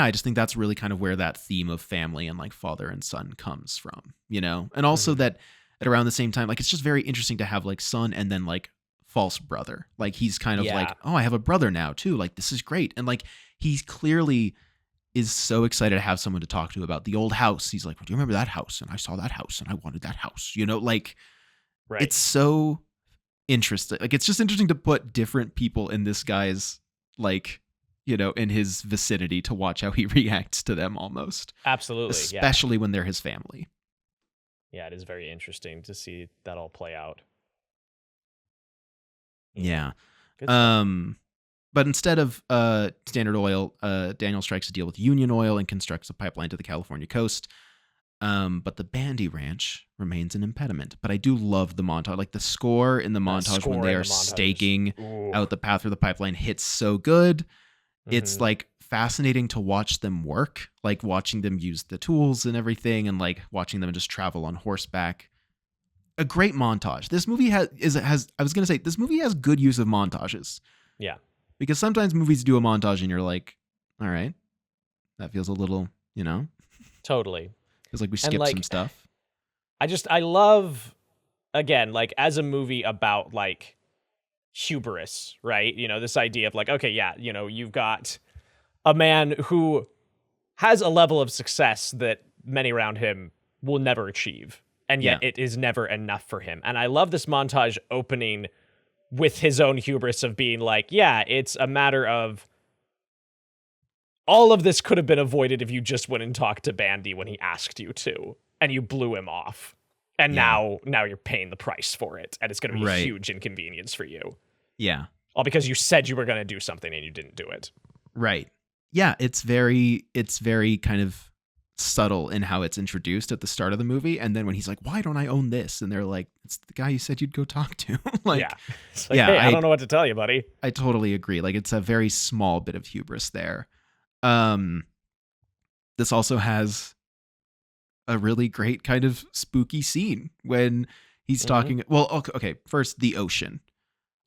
I just think that's really kind of where that theme of family and like father and son comes from, you know? And also that at around the same time, like, it's just very interesting to have like son and then like false brother. Like, he's kind of like, oh, I have a brother now too. Like, this is great. And like, he clearly is so excited to have someone to talk to about the old house. He's like, well, do you remember that house? And I saw that house and I wanted that house, you know, like, it's so interesting. Like, it's just interesting to put different people in this guy's, like, you know, in his vicinity to watch how he reacts to them almost. Absolutely. Especially when they're his family. Yeah, it is very interesting to see that all play out. Yeah. But instead of Standard Oil, Daniel strikes a deal with Union Oil and constructs a pipeline to the California coast. But the Bandy Ranch remains an impediment. But I do love the montage. Like, the score in the montage when they are staking out the path for the pipeline hits so good. It's like fascinating to watch them work, like watching them use the tools and everything, and like watching them just travel on horseback. A great montage. This movie this movie has good use of montages. Yeah. Because sometimes movies do a montage and you're like, all right, that feels a little, you know. Totally. Feels like we skipped some stuff. I love, again, like, as a movie about like hubris, right? You know, this idea of like, okay, yeah, you know, you've got a man who has a level of success that many around him will never achieve, and yet it is never enough for him. And I love this montage opening with his own hubris of being like, yeah, it's a matter of all of this could have been avoided if you just went and talked to Bandy when he asked you to, and you blew him off. And now you're paying the price for it, and it's going to be a huge inconvenience for you. Yeah. All because you said you were going to do something and you didn't do it. Right. Yeah, it's very kind of subtle in how it's introduced at the start of the movie, and then when he's like, why don't I own this? And they're like, it's the guy you said you'd go talk to. It's like, hey, I don't know what to tell you, buddy. I totally agree. Like, it's a very small bit of hubris there. This also has a really great kind of spooky scene when he's talking. Well, okay, first, the ocean.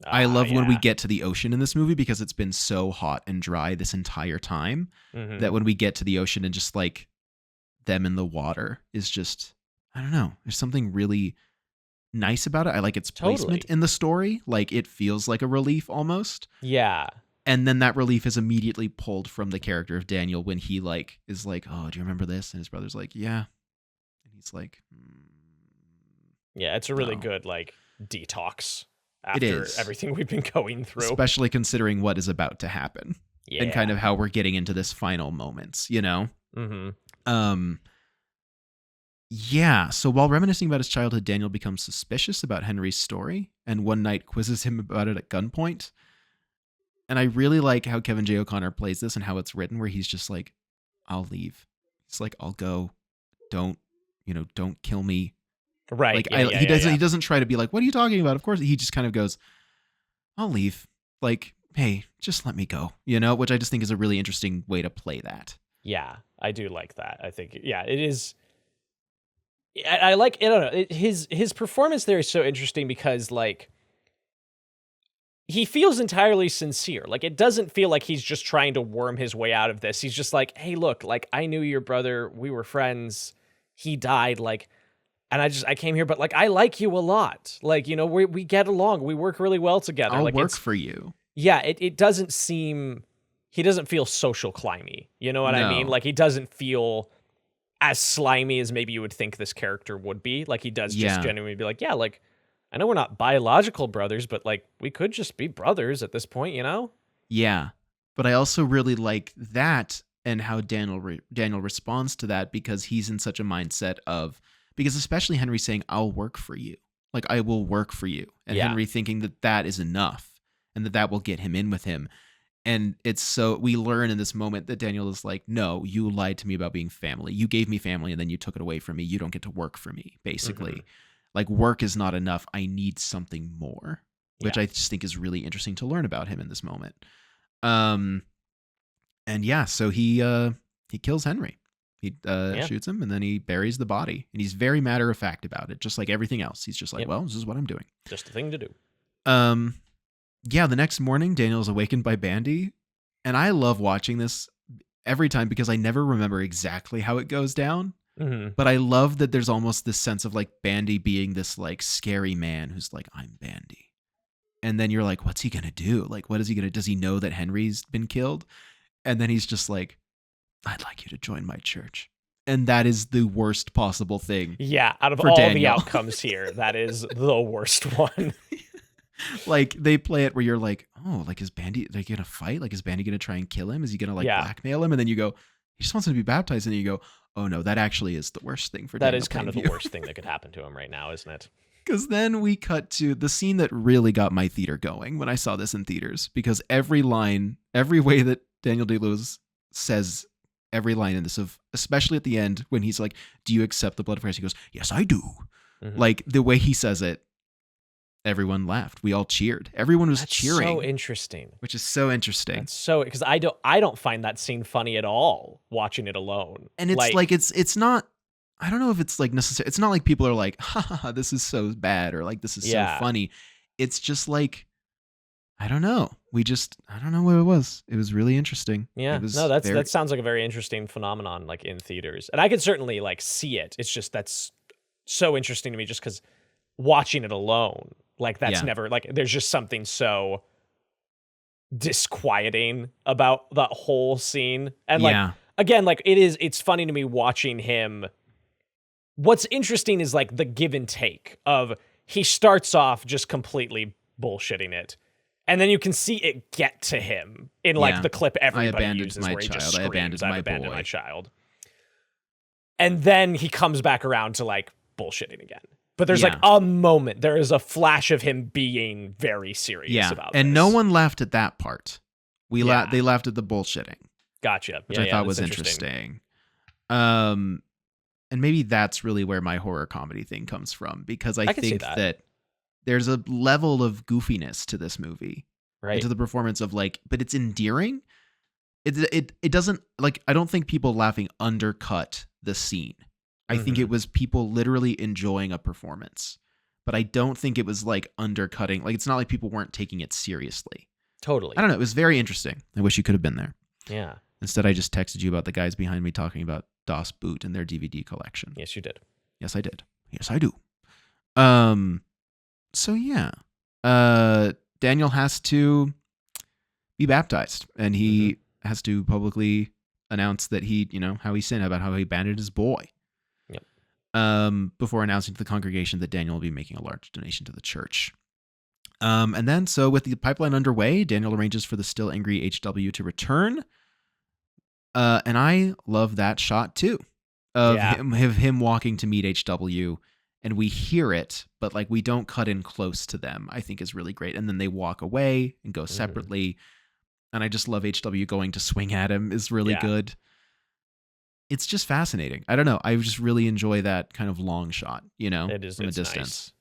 I love when we get to the ocean in this movie, because it's been so hot and dry this entire time that when we get to the ocean and just like them in the water is just, I don't know, there's something really nice about it. I like its placement in the story. Like, it feels like a relief almost. Yeah. And then that relief is immediately pulled from the character of Daniel when he like is like, oh, do you remember this? And his brother's like, yeah. And he's like, yeah, it's a really good like detox after everything we've been going through. Especially considering what is about to happen. Yeah. And kind of how we're getting into this final moments, you know? Mm-hmm. Yeah, so while reminiscing about his childhood, Daniel becomes suspicious about Henry's story and one night quizzes him about it at gunpoint. And I really like how Kevin J. O'Connor plays this and how it's written, where he's just like, I'll leave. He's like, I'll go. Don't kill me. Right. Like, he doesn't try to be like, what are you talking about? Of course, he just kind of goes, I'll leave. Like, hey, just let me go, which I just think is a really interesting way to play that. Yeah, I do like that. I think, yeah, it is. I like, I don't know, his performance there is so interesting because, like, he feels entirely sincere. Like, it doesn't feel like he's just trying to worm his way out of this. He's just like, hey, look, like, I knew your brother. We were friends. He died. Like, and I came here, but like, I like you a lot. Like, we get along. We work really well together. I'll like, work for you. Yeah. It doesn't seem, he doesn't feel social climby. You know what I mean? Like, he doesn't feel as slimy as maybe you would think this character would be. Like, he does just genuinely be like, yeah, like, I know we're not biological brothers, but like, we could just be brothers at this point, Yeah. But I also really like that and how Daniel responds to that, because he's in such a mindset of, because especially Henry saying, I'll work for you. Like, I will work for you. And Henry thinking that is enough and that will get him in with him. And it's so, we learn in this moment that Daniel is like, no, you lied to me about being family. You gave me family and then you took it away from me. You don't get to work for me, basically. Mm-hmm. Like, work is not enough. I need something more, which I just think is really interesting to learn about him in this moment. And yeah, so he kills Henry. He shoots him and then he buries the body. And he's very matter of fact about it, just like everything else. He's just like, well, this is what I'm doing. Just a thing to do. Yeah, the next morning, Daniel is awakened by Bandy. And I love watching this every time because I never remember exactly how it goes down. Mm-hmm. But I love that there's almost this sense of like Bandy being this like scary man who's like, I'm Bandy. And then you're like, what's he going to do? Like, what is he going to, does he know that Henry's been killed? And then he's just like, I'd like you to join my church. And that is the worst possible thing. Yeah, out of all the outcomes here, that is the worst one. Like, they play it where you're like, oh, like, is Bandy, like, gonna fight? Like, is Bandy gonna try and kill him? Is he gonna like blackmail him? And then you go, he just wants him to be baptized. And then you go, oh no, that actually is the worst thing for Daniel. That is kind of the worst thing that could happen to him right now, isn't it? Because then we cut to the scene that really got my theater going when I saw this in theaters. Because every line, every way that Daniel Day-Lewis says every line in this, especially at the end when he's like, do you accept the blood of Christ? He goes, yes, I do. Mm-hmm. Like, the way he says it, everyone laughed. We all cheered. Everyone was cheering. So interesting. Which is so interesting. That's so, because I don't find that scene funny at all watching it alone. And it's like it's not, I don't know if it's like necessary. It's not like people are like, ha ha ha, this is so bad, or like, this is so funny. It's just like, I don't know. I don't know what it was. It was really interesting. Yeah. That sounds like a very interesting phenomenon, like in theaters. And I could certainly like see it. It's just, that's so interesting to me just because watching it alone, like that's never, like, there's just something so disquieting about that whole scene. And like, again, like it's funny to me watching him. What's interesting is like the give and take of, he starts off just completely bullshitting it. And then you can see it get to him in like the clip everybody uses where he just screams, I've abandoned my child. And then he comes back around to like bullshitting again. But there's like a moment, there is a flash of him being very serious about and this. No one laughed at that part. They laughed at the bullshitting. Gotcha. Which I thought was interesting. And maybe that's really where my horror comedy thing comes from, because I think that there's a level of goofiness to this movie, right? To the performance of like, but it's endearing. It doesn't, like, I don't think people laughing undercut the scene. I think it was people literally enjoying a performance, but I don't think it was like undercutting. Like, it's not like people weren't taking it seriously. Totally. I don't know. It was very interesting. I wish you could have been there. Yeah. Instead, I just texted you about the guys behind me talking about Das Boot and their DVD collection. Yes, you did. Yes, I did. Yes, I do. So yeah, Daniel has to be baptized, and he has to publicly announce that he, how he sinned, about how he abandoned his boy. Yep. Before announcing to the congregation that Daniel will be making a large donation to the church. And then, so with the pipeline underway, Daniel arranges for the still angry H.W. to return. And I love that shot too, of him walking to meet H.W. And we hear it, but like we don't cut in close to them, I think is really great. And then they walk away and go separately. And I just love H.W. going to swing at him is really good. It's just fascinating. I don't know. I just really enjoy that kind of long shot, it is, from a distance.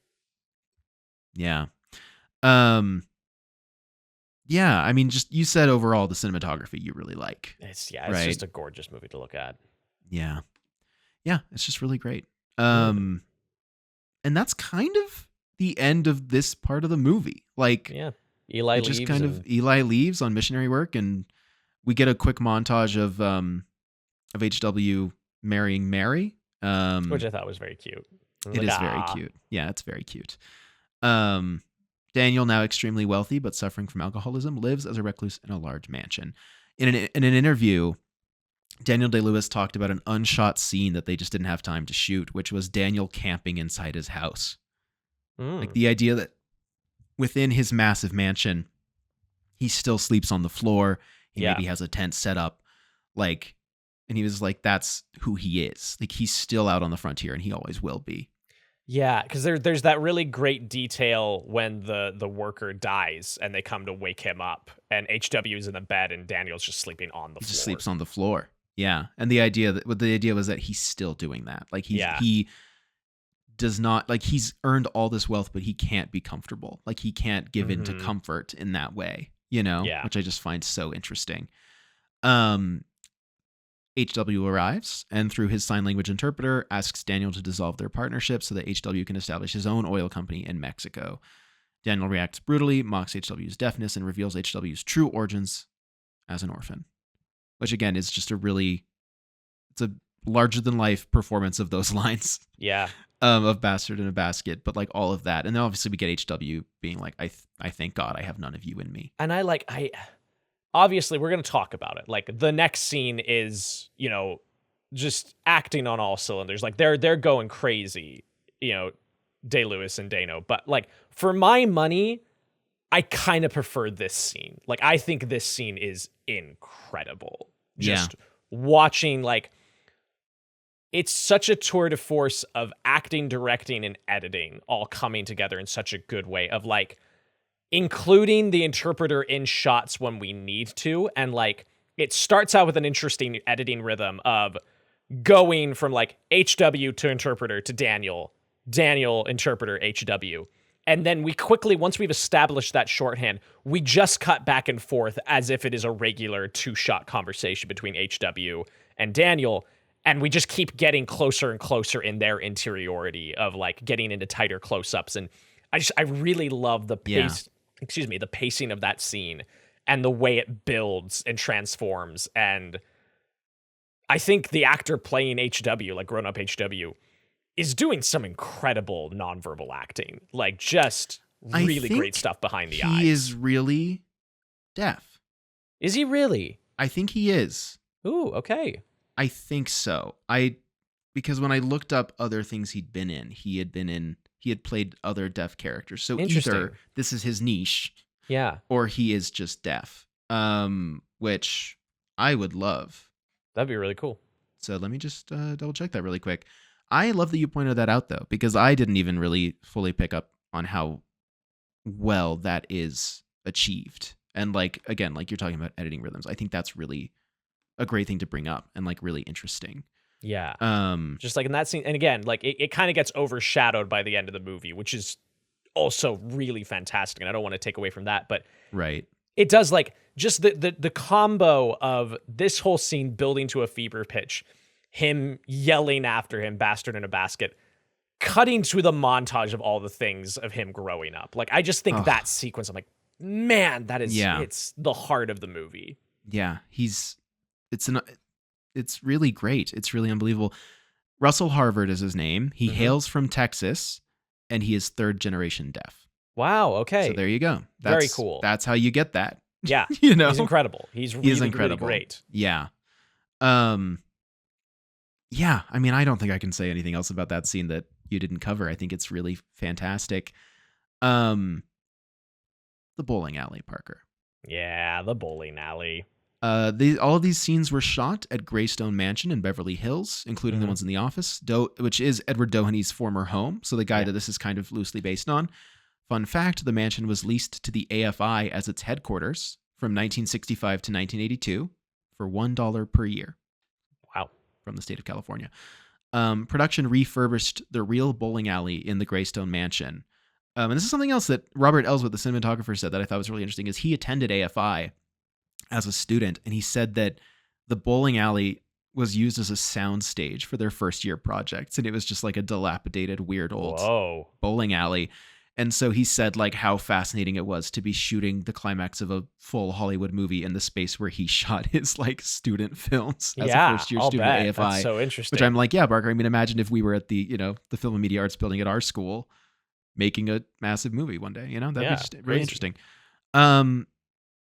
Nice. Yeah. Yeah, I mean, just you said overall the cinematography you really like. It's just a gorgeous movie to look at. Yeah, it's just really great. And that's kind of the end of this part of the movie. Like, Eli leaves on missionary work, and we get a quick montage of H.W. marrying Mary, which I thought was very cute. It is very cute. Yeah, it's very cute. Daniel, now extremely wealthy but suffering from alcoholism, lives as a recluse in a large mansion. In an interview, Daniel Day-Lewis talked about an unshot scene that they just didn't have time to shoot, which was Daniel camping inside his house. Like the idea that within his massive mansion, he still sleeps on the floor. He maybe has a tent set up. Like, and he was like, that's who he is. Like, he's still out on the frontier, and he always will be. Yeah, because there's that really great detail when the worker dies and they come to wake him up, and HW's in the bed and Daniel's just sleeping on the floor. He just sleeps on the floor. Yeah, and the idea was that he's still doing that. Like he does not, like, he's earned all this wealth, but he can't be comfortable. Like, he can't give into comfort in that way, which I just find so interesting. HW arrives, and through his sign language interpreter, asks Daniel to dissolve their partnership so that HW can establish his own oil company in Mexico. Daniel reacts brutally, mocks HW's deafness, and reveals HW's true origins as an orphan. Which, again, is just it's a larger-than-life performance of those lines. Yeah. Of Bastard in a Basket, but, like, all of that. And then, obviously, we get HW being like, I thank God I have none of you in me. And obviously, we're going to talk about it. Like, the next scene is, just acting on all cylinders. Like, they're going crazy, Day-Lewis and Dano. But, like, for my money, I kind of prefer this scene. Like, I think this scene is incredible. Just watching, like, it's such a tour de force of acting, directing, and editing all coming together in such a good way of, like, including the interpreter in shots when we need to. And, like, it starts out with an interesting editing rhythm of going from, like, HW to interpreter to Daniel, interpreter, HW. And then we quickly, once we've established that shorthand, we just cut back and forth as if it is a regular 2-shot conversation between HW and Daniel. And we just keep getting closer and closer in their interiority of, like, getting into tighter close-ups. And I really love the the pacing of that scene and the way it builds and transforms. And I think the actor playing HW, like grown-up HW, is doing some incredible nonverbal acting. Like, just really great stuff behind the eyes. He is really deaf. Is he really? I think he is. Ooh, okay. I think so. Because when I looked up other things he'd been in, he had played other deaf characters. So either this is his niche, or he is just deaf, which I would love. That'd be really cool. So let me just double check that really quick. I love that you pointed that out, though, because I didn't even really fully pick up on how well that is achieved. And, like, again, like you're talking about editing rhythms, I think that's really a great thing to bring up and, like, really interesting. Yeah. Just like in that scene. And again, like, it kind of gets overshadowed by the end of the movie, which is also really fantastic. And I don't want to take away from that, but it does, like, just the combo of this whole scene building to a fever pitch, him yelling after him, Bastard in a Basket, cutting to the montage of all the things of him growing up. Like, I just think that sequence, I'm like, man, that is, it's the heart of the movie. Yeah. It's really great. It's really unbelievable. Russell Harvard is his name. He hails from Texas. and he is 3rd generation deaf. Wow. Okay. So there you go. Very cool. That's how you get that. Yeah. You know, he's incredible. He's incredible. Really great. Yeah. Yeah. I mean, I don't think I can say anything else about that scene that you didn't cover. I think it's really fantastic. The bowling alley, Parker. Yeah, the bowling alley. All of these scenes were shot at Greystone Mansion in Beverly Hills, including the ones in the office, which is Edward Dohany's former home. So the guy that this is kind of loosely based on. Fun fact, the mansion was leased to the AFI as its headquarters from 1965 to 1982 for $1 per year. Wow. From the state of California. Production refurbished the real bowling alley in the Greystone Mansion. And this is something else that Robert Elswit, the cinematographer, said that I thought was really interesting, is he attended AFI as a student, and he said that the bowling alley was used as a sound stage for their first year projects, and it was just like a dilapidated, weird old bowling alley. And so he said like how fascinating it was to be shooting the climax of a full Hollywood movie in the space where he shot his like student films as a first year student at AFI. That's so interesting. Which I'm like, yeah, Barker. I mean, imagine if we were at the, the Film and Media Arts building at our school making a massive movie one day, that'd be just really interesting.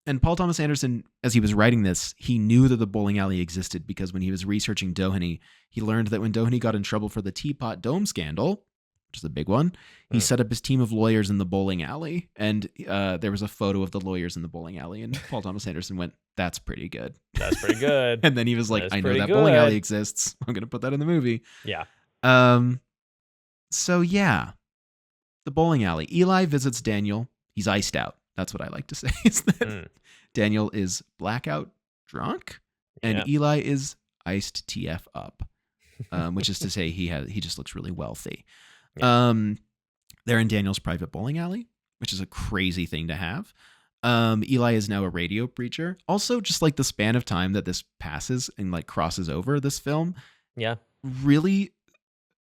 And Paul Thomas Anderson, as he was writing this, he knew that the bowling alley existed because when he was researching Dohany, he learned that when Dohany got in trouble for the Teapot Dome scandal, which is a big one, he set up his team of lawyers in the bowling alley. And there was a photo of the lawyers in the bowling alley. And Paul Thomas Anderson went, that's pretty good. That's pretty good. And then he was like, I know that bowling alley exists. I'm going to put that in the movie. Yeah. So yeah, the bowling alley. Eli visits Daniel. He's iced out. That's what I like to say. Is that Daniel is blackout drunk and Eli is iced TF up, which is to say he just looks really wealthy. Yeah. They're in Daniel's private bowling alley, which is a crazy thing to have. Eli is now a radio preacher. Also, just like the span of time that this passes and like crosses over this film, really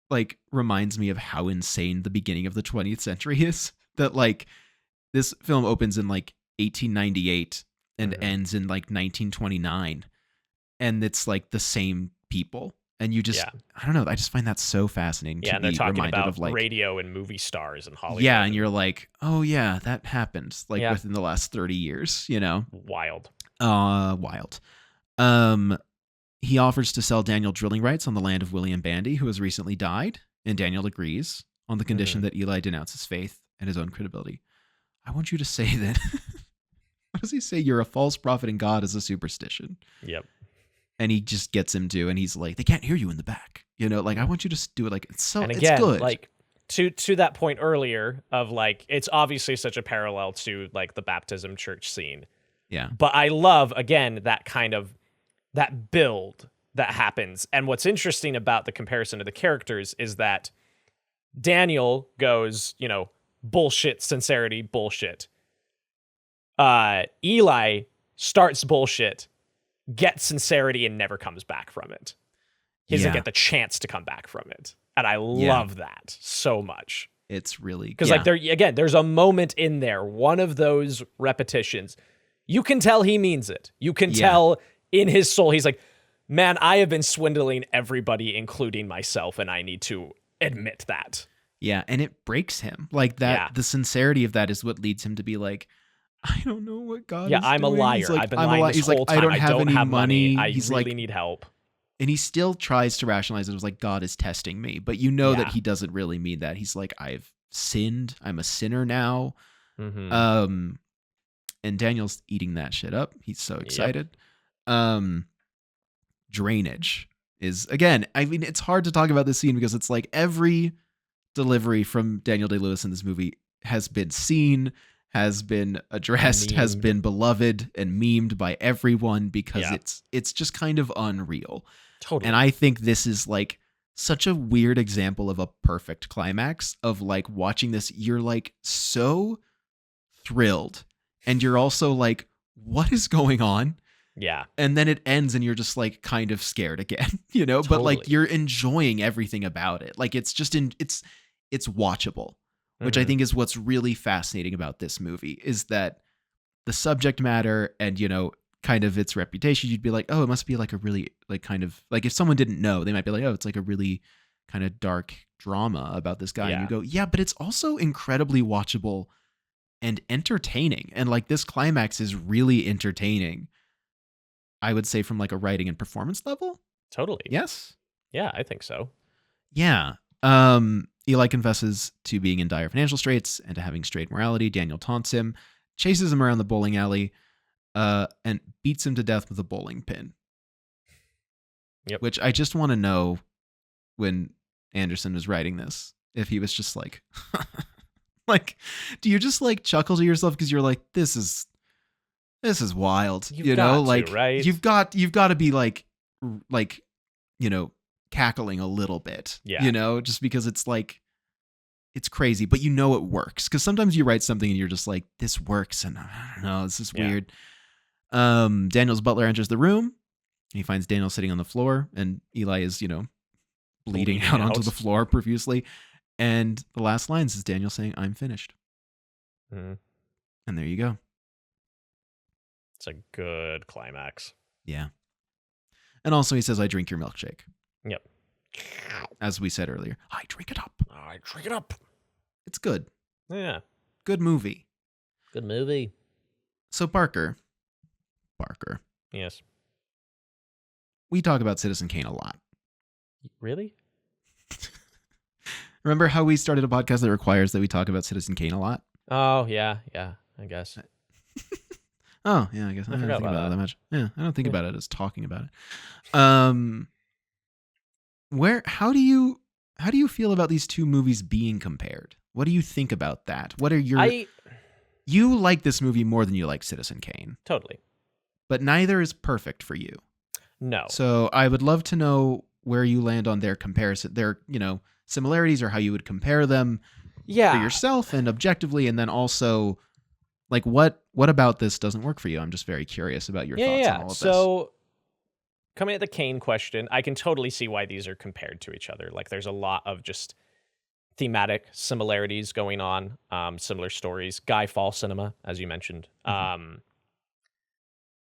like reminds me of how insane the beginning of the 20th century is. That like this film opens in like 1898 and ends in like 1929, and it's like the same people. And you just, I don't know, I just find that so fascinating. Yeah, and they're talking about like radio and movie stars in Hollywood. Yeah, and you're like, oh yeah, that happened like within the last 30 years, Wild. Wild. He offers to sell Daniel drilling rights on the land of William Bandy, who has recently died, and Daniel agrees on the condition that Eli denounces faith and his own credibility. I want you to say that. What does he say? You're a false prophet and God is a superstition. Yep. And he just gets him to, and he's like, they can't hear you in the back. Like, I want you to do it like, it's so, and again, it's good. Like, to that point earlier of like, it's obviously such a parallel to like the baptism church scene. Yeah. But I love, again, that kind of, that build that happens. And what's interesting about the comparison of the characters is that Daniel goes, bullshit, sincerity, bullshit. Eli starts bullshit, gets sincerity, and never comes back from it. He doesn't get the chance to come back from it. And I love that so much. It's really... Because like there's a moment in there, one of those repetitions, you can tell he means it. You can tell in his soul, he's like, man, I have been swindling everybody, including myself, and I need to admit that. Yeah, and it breaks him. Like that, the sincerity of that is what leads him to be like, I don't know what God is doing. I'm a liar. Like, I've been lying this whole time. I don't have money. I really need help. And he still tries to rationalize it. It was like, God is testing me. But you know that he doesn't really mean that. He's like, I've sinned. I'm a sinner now. And Daniel's eating that shit up. He's so excited. Drainage is, again, I mean, it's hard to talk about this scene because it's like every delivery from Daniel Day-Lewis in this movie has been seen, has been addressed, has been beloved and memed by everyone because it's just kind of unreal. Totally. And I think this is like such a weird example of a perfect climax of like watching this. You're like so thrilled and you're also like, what is going on? Yeah. And then it ends and you're just like kind of scared again, Totally. But like you're enjoying everything about it. Like it's just it's watchable, which I think is what's really fascinating about this movie is that the subject matter and, kind of its reputation, you'd be like, oh, it must be like a really like kind of like if someone didn't know, they might be like, oh, it's like a really kind of dark drama about this guy. Yeah. And you go, yeah, but it's also incredibly watchable and entertaining. And like this climax is really entertaining. I would say from like a writing and performance level. Totally. Yes. Yeah, I think so. Yeah. Eli confesses to being in dire financial straits and to having strayed morality. Daniel taunts him, chases him around the bowling alley, and beats him to death with a bowling pin. Yep. Which I just want to know when Anderson was writing this, if he was just like, like, do you just like chuckle to yourself because you're like, this is wild, you know, like right? you've got to be like, you know, cackling a little bit, you know, just because it's like, it's crazy, but you know it works. Because sometimes you write something and you're just like, this works, and I don't know, this is weird. Daniel's butler enters the room. He finds Daniel sitting on the floor, and Eli is, you know, bleeding out onto the floor profusely. And the last lines is Daniel saying, "I'm finished." Mm-hmm. And there you go. It's a good climax. Yeah. And also he says, "I drink your milkshake." Yep. As we said earlier, I drink it up. I drink it up. It's good. Yeah. Good movie. Good movie. So Parker. Yes. We talk about Citizen Kane a lot. Really? Remember how we started a podcast that requires that we talk about Citizen Kane a lot? Oh, yeah, I guess. Oh, yeah, I guess I don't think about it that much. Yeah, I don't think about it as talking about it. How do you feel about these two movies being compared? What do you think about that? What are your You like this movie more than you like Citizen Kane. Totally. But neither is perfect for you. No. So I would love to know where you land on their comparison, their, you know, similarities, or how you would compare them for yourself and objectively, and then also like what about this doesn't work for you? I'm just very curious about your thoughts on all of this. So coming at the Kane question, I can totally see why these are compared to each other. Like there's a lot of just thematic similarities going on, similar stories, Guy Fawkes cinema, as you mentioned. Mm-hmm.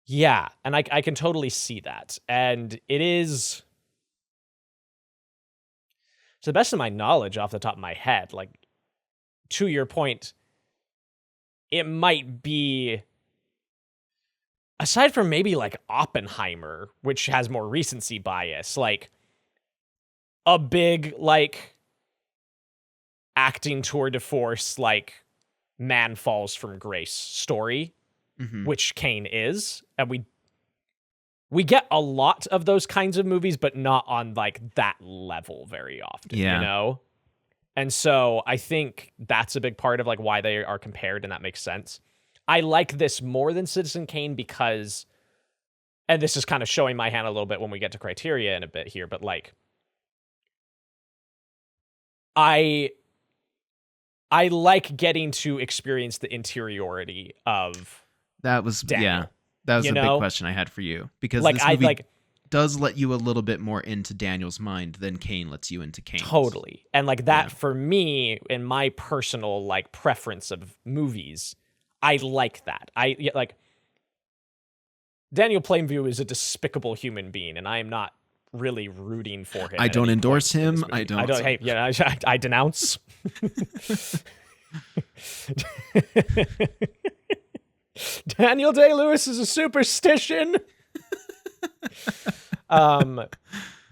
Yeah, and I can totally see that. And it is, to the best of my knowledge, off the top of my head, like, to your point, it might be, aside from maybe, like, Oppenheimer, which has more recency bias, like, a big, like, acting tour de force, like, man falls from grace story, mm-hmm. which Kane is, and we get a lot of those kinds of movies, but not on like that level very often, you know? And so I think that's a big part of like why they are compared, and that makes sense. I like this more than Citizen Kane because, and this is kind of showing my hand a little bit when we get to criteria in a bit here, but like, I like getting to experience the interiority of that was Daniel. Yeah. That was a big question I had for you, because like, this movie does let you a little bit more into Daniel's mind than Kane lets you into Kane's. Totally. And like that for me, in my personal like preference of movies, I like that. I like Daniel Plainview is a despicable human being, and I am not really rooting for him. I don't endorse him. I don't. Hey, yeah, I denounce. Daniel Day-Lewis is a superstition. But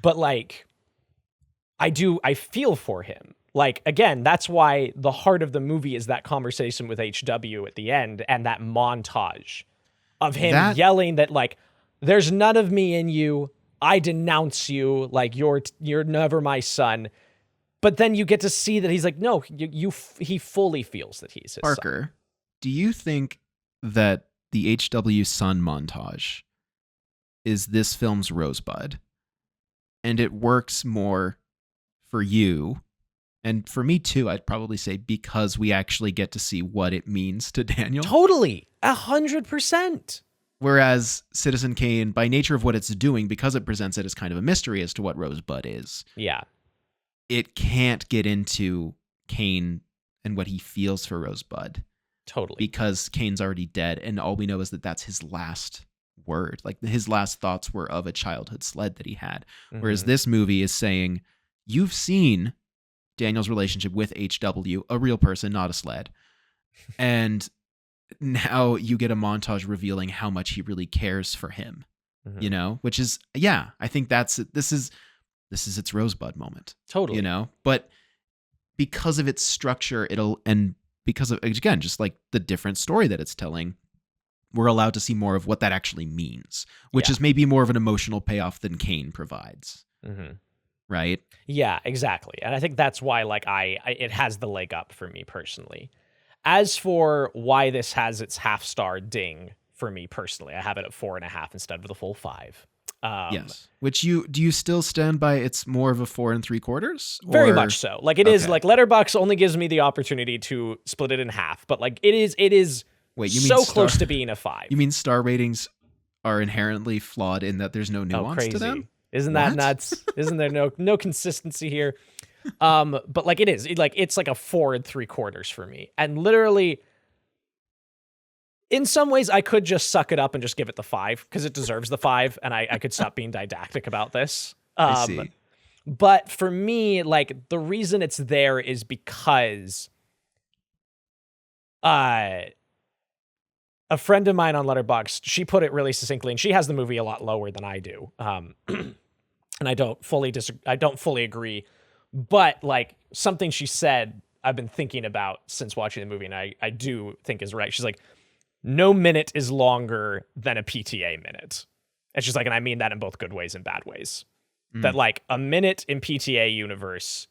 like, I feel for him. Like, again, that's why the heart of the movie is that conversation with H.W. at the end, and that montage of him yelling that like, there's none of me in you. I denounce you. Like, you're never my son. But then you get to see that he's like, no, he fully feels that he's his Parker, son. Do you think that the H.W. son montage is this film's Rosebud, and it works more for you, and for me too, I'd probably say, because we actually get to see what it means to Daniel? Totally. 100%. Whereas Citizen Kane, by nature of what it's doing, because it presents it as kind of a mystery as to what Rosebud is, it can't get into Kane and what he feels for Rosebud. Totally. Because Kane's already dead, and all we know is that that's his last word. Like, his last thoughts were of a childhood sled that he had. Mm-hmm. Whereas this movie is saying, you've seen Daniel's relationship with H.W., a real person, not a sled. And now you get a montage revealing how much he really cares for him, you know, which is, I think this is its Rosebud moment. Totally. You know, but because of its structure, and because of, again, just like the different story that it's telling, we're allowed to see more of what that actually means, which is maybe more of an emotional payoff than Kane provides. Right? Yeah, exactly. And I think that's why, like, it has the leg up for me personally. As for why this has its half-star ding for me personally, I have it at 4.5 instead of the full 5. Yes. Which do you still stand by? It's more of a 4 3/4? Very much so. Like it is like Letterboxd only gives me the opportunity to split it in half, but like it is Wait, you so mean close to being a 5. You mean star ratings are inherently flawed in that there's no nuance to them? Isn't that nuts? Isn't there no consistency here? But like it's like a 4 3/4 for me. And literally in some ways I could just suck it up and just give it the 5 because it deserves the 5 and I could stop being didactic about this. I see. But for me, like the reason it's there is because a friend of mine on Letterboxd, she put it really succinctly, and she has the movie a lot lower than I do. And I don't fully agree, but like something she said I've been thinking about since watching the movie, and I do think is right. She's like, no minute is longer than a PTA minute. And she's like, and I mean that in both good ways and bad ways. That like a minute in PTA universe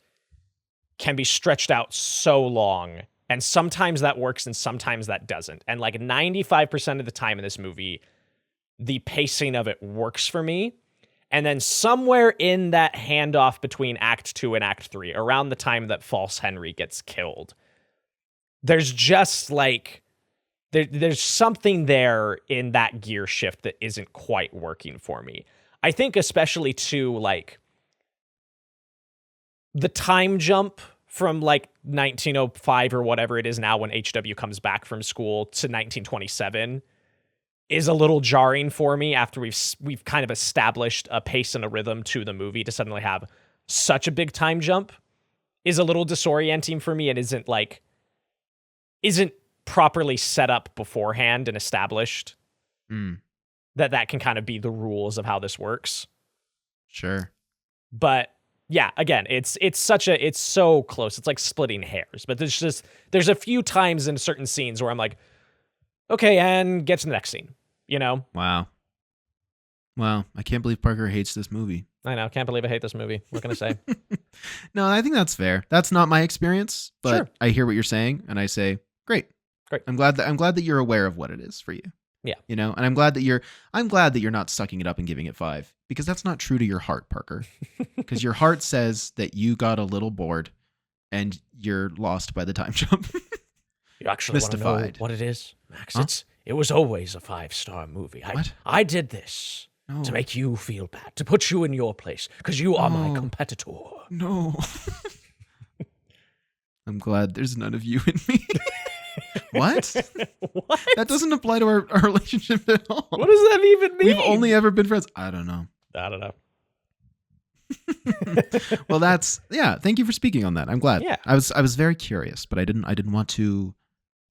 can be stretched out so long, and sometimes that works and sometimes that doesn't. And like 95% of the time in this movie, the pacing of it works for me. And then somewhere in that handoff between Act 2 and Act 3, around the time that False Henry gets killed, there's just like, there's something there in that gear shift that isn't quite working for me. I think especially to like the time jump from like 1905 or whatever it is now when H.W. comes back from school to 1927 is a little jarring for me after we've kind of established a pace and a rhythm to the movie. To suddenly have such a big time jump is a little disorienting for me and isn't properly set up beforehand and established that can kind of be the rules of how this works. Sure. But yeah, again, it's so close. It's like splitting hairs, but there's a few times in certain scenes where I'm like, okay, and get to the next scene, you know? Wow. I can't believe Parker hates this movie. I know. Can't believe I hate this movie. What can I say? No, I think that's fair. That's not my experience, but sure. I hear what you're saying and I say, great. I'm glad that you're aware of what it is for you. Yeah. You know, and I'm glad that you're not sucking it up and giving it 5, because that's not true to your heart, Parker. Because your heart says that you got a little bored and you're lost by the time jump. You actually want to know what it is, Max? Huh? It was always a 5-star movie. I did this to make you feel bad, to put you in your place, because you are my competitor. No. I'm glad there's none of you in me. What? What? That doesn't apply to our relationship at all. What does that even mean? We've only ever been friends. I don't know. Well, thank you for speaking on that. I'm glad. Yeah. I was very curious, but I didn't want to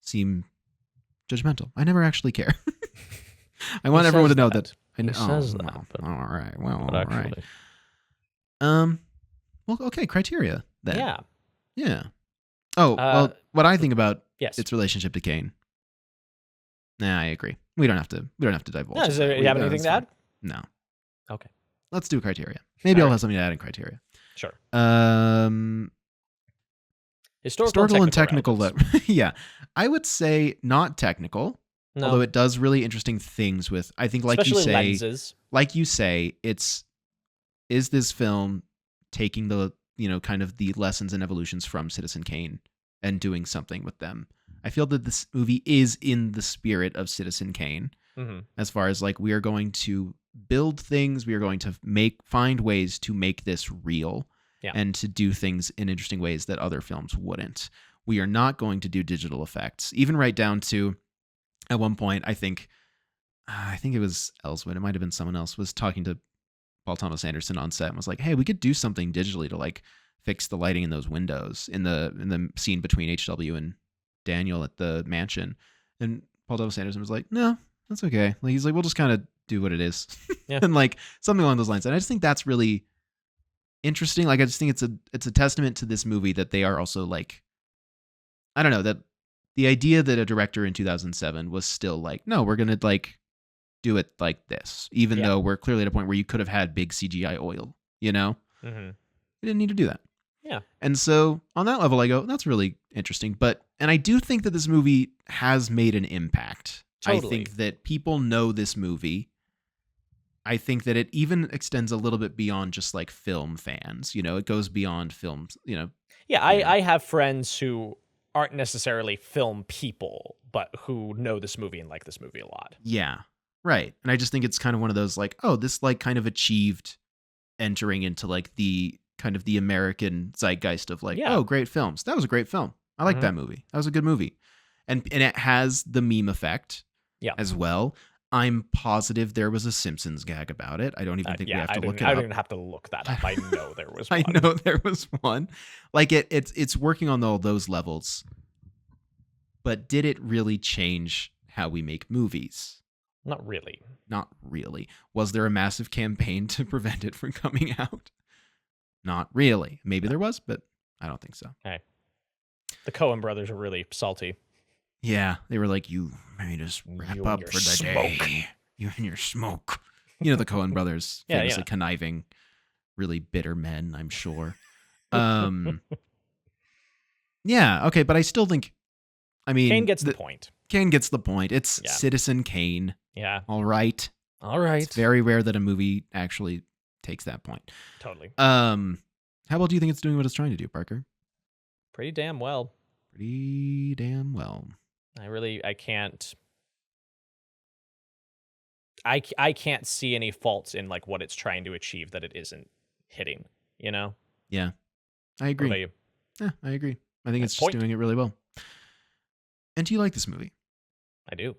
seem judgmental. I never actually care. I want everyone to know that. He says that. All right. Well, all right. Well, okay. Criteria then. Yeah. Oh, well, what I think about its relationship to Kane. Nah, I agree. We don't have to divulge. No, do you have anything to add? No. Okay. Let's do criteria. Maybe I'll have something to add in criteria. Sure. Historical and technical. Yeah. I would say not technical. No. Although it does really interesting things with, I think, like especially you say, lenses. Like you say, is this film taking the, kind of the lessons and evolutions from Citizen Kane and doing something with them? I feel that this movie is in the spirit of Citizen Kane, as far as like, we are going to build things, we are going to find ways to make this real and to do things in interesting ways that other films wouldn't. We are not going to do digital effects, even right down to, at one point, I think it was Ellswood, it might have been someone else, was talking to Paul Thomas Anderson on set and was like, hey, we could do something digitally to like fix the lighting in those windows in the scene between H.W. and Daniel at the mansion. And Paul Thomas Anderson was like, no, that's okay. Like, he's like, we'll just kind of do what it is. Yeah. And like something along those lines. And I just think that's really interesting. Like, I just think it's a testament to this movie that they are also like, I don't know, that the idea that a director in 2007 was still like, no, we're going to like do it like this, even though we're clearly at a point where you could have had big CGI oil, you know? Mm-hmm. You didn't need to do that. Yeah. And so on that level, I go, that's really interesting. And I do think that this movie has made an impact. Totally. I think that people know this movie. I think that it even extends a little bit beyond just like film fans. You know, it goes beyond films, you know. Yeah, I have friends who aren't necessarily film people, but who know this movie and like this movie a lot. Yeah, right. And I just think it's kind of one of those like, oh, this like kind of achieved entering into like the kind of the American zeitgeist of like, oh, great films. That was a great film. I like that movie. That was a good movie. And it has the meme effect as well. I'm positive there was a Simpsons gag about it. I don't even think we have to look it up. I don't even have to look that up. I know there was one. I know there was one. Like it's working on all those levels. But did it really change how we make movies? Not really. Not really. Was there a massive campaign to prevent it from coming out? Not really. Maybe there was, but I don't think so. Hey. The Coen brothers are really salty. Yeah, they were like, you made us wrap up for the day. You and your smoke. You know, the Coen brothers, famously conniving, really bitter men, I'm sure. Yeah, okay, but I still think, I mean... Kane gets the point. Kane gets the point. It's Citizen Kane. Yeah. All right. It's very rare that a movie actually takes that point. Totally. How well do you think it's doing what it's trying to do, Parker? Pretty damn well. Pretty damn well. I can't see any faults in like what it's trying to achieve that it isn't hitting, you know? Yeah. I agree. What about you? Yeah, I agree. I think it's just doing it really well. And do you like this movie? I do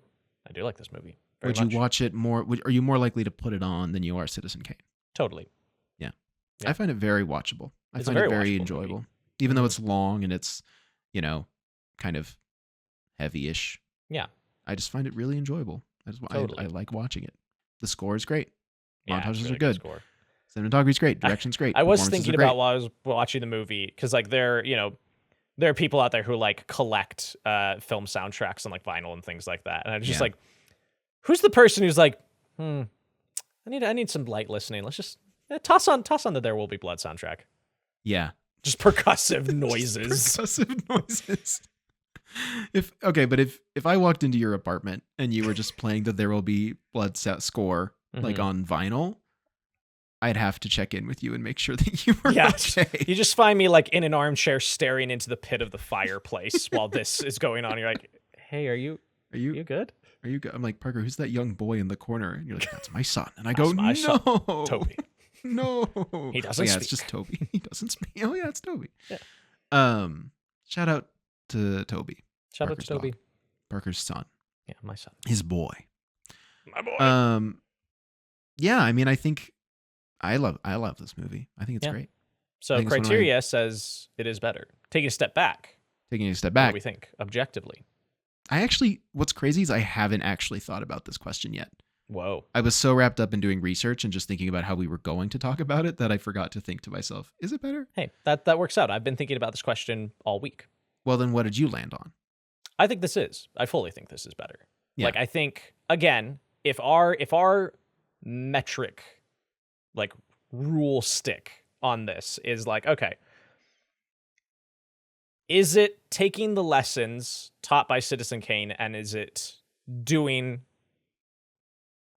like this movie. Would you watch it more? Are you more likely to put it on than you are Citizen Kane? Totally. Yeah. I find it very watchable. I find it very enjoyable. Movie. Even though it's long and it's, you know, kind of heavy-ish. Yeah. I just find it really enjoyable. I like watching it. The score is great. Montages really are good. Cinematography's great. Direction's great. I was thinking about while I was watching the movie, because like there are people out there who like collect film soundtracks on like vinyl and things like that. And I'm just like, who's the person who's like, I need some light listening. Let's just toss on the There Will Be Blood soundtrack. Yeah. Just percussive noises. Percussive noises. If I walked into your apartment and you were just playing the There Will Be Blood score like on vinyl, I'd have to check in with you and make sure that you were okay. You just find me like in an armchair staring into the pit of the fireplace while this is going on. You're like, hey, are you good? Are you good? I'm like, Parker, who's that young boy in the corner? And you're like, that's my son. And I go, no, son. Toby. No, he doesn't speak. It's just Toby. He doesn't speak. Oh yeah, it's Toby. Yeah. Shout out to Toby. Shout out to Toby. Dog. Parker's son. Yeah, my son. His boy. My boy. Yeah, I mean, I think I love this movie. I think it's great. So criteria says it is better. Taking a step back. What do we think objectively? What's crazy is I haven't actually thought about this question yet. Whoa. I was so wrapped up in doing research and just thinking about how we were going to talk about it that I forgot to think to myself, is it better? Hey, that works out. I've been thinking about this question all week. Well, then what did you land on? I fully think this is better. Yeah. Like, I think, again, if our metric, like, rule stick on this is like, okay, is it taking the lessons taught by Citizen Kane and is it doing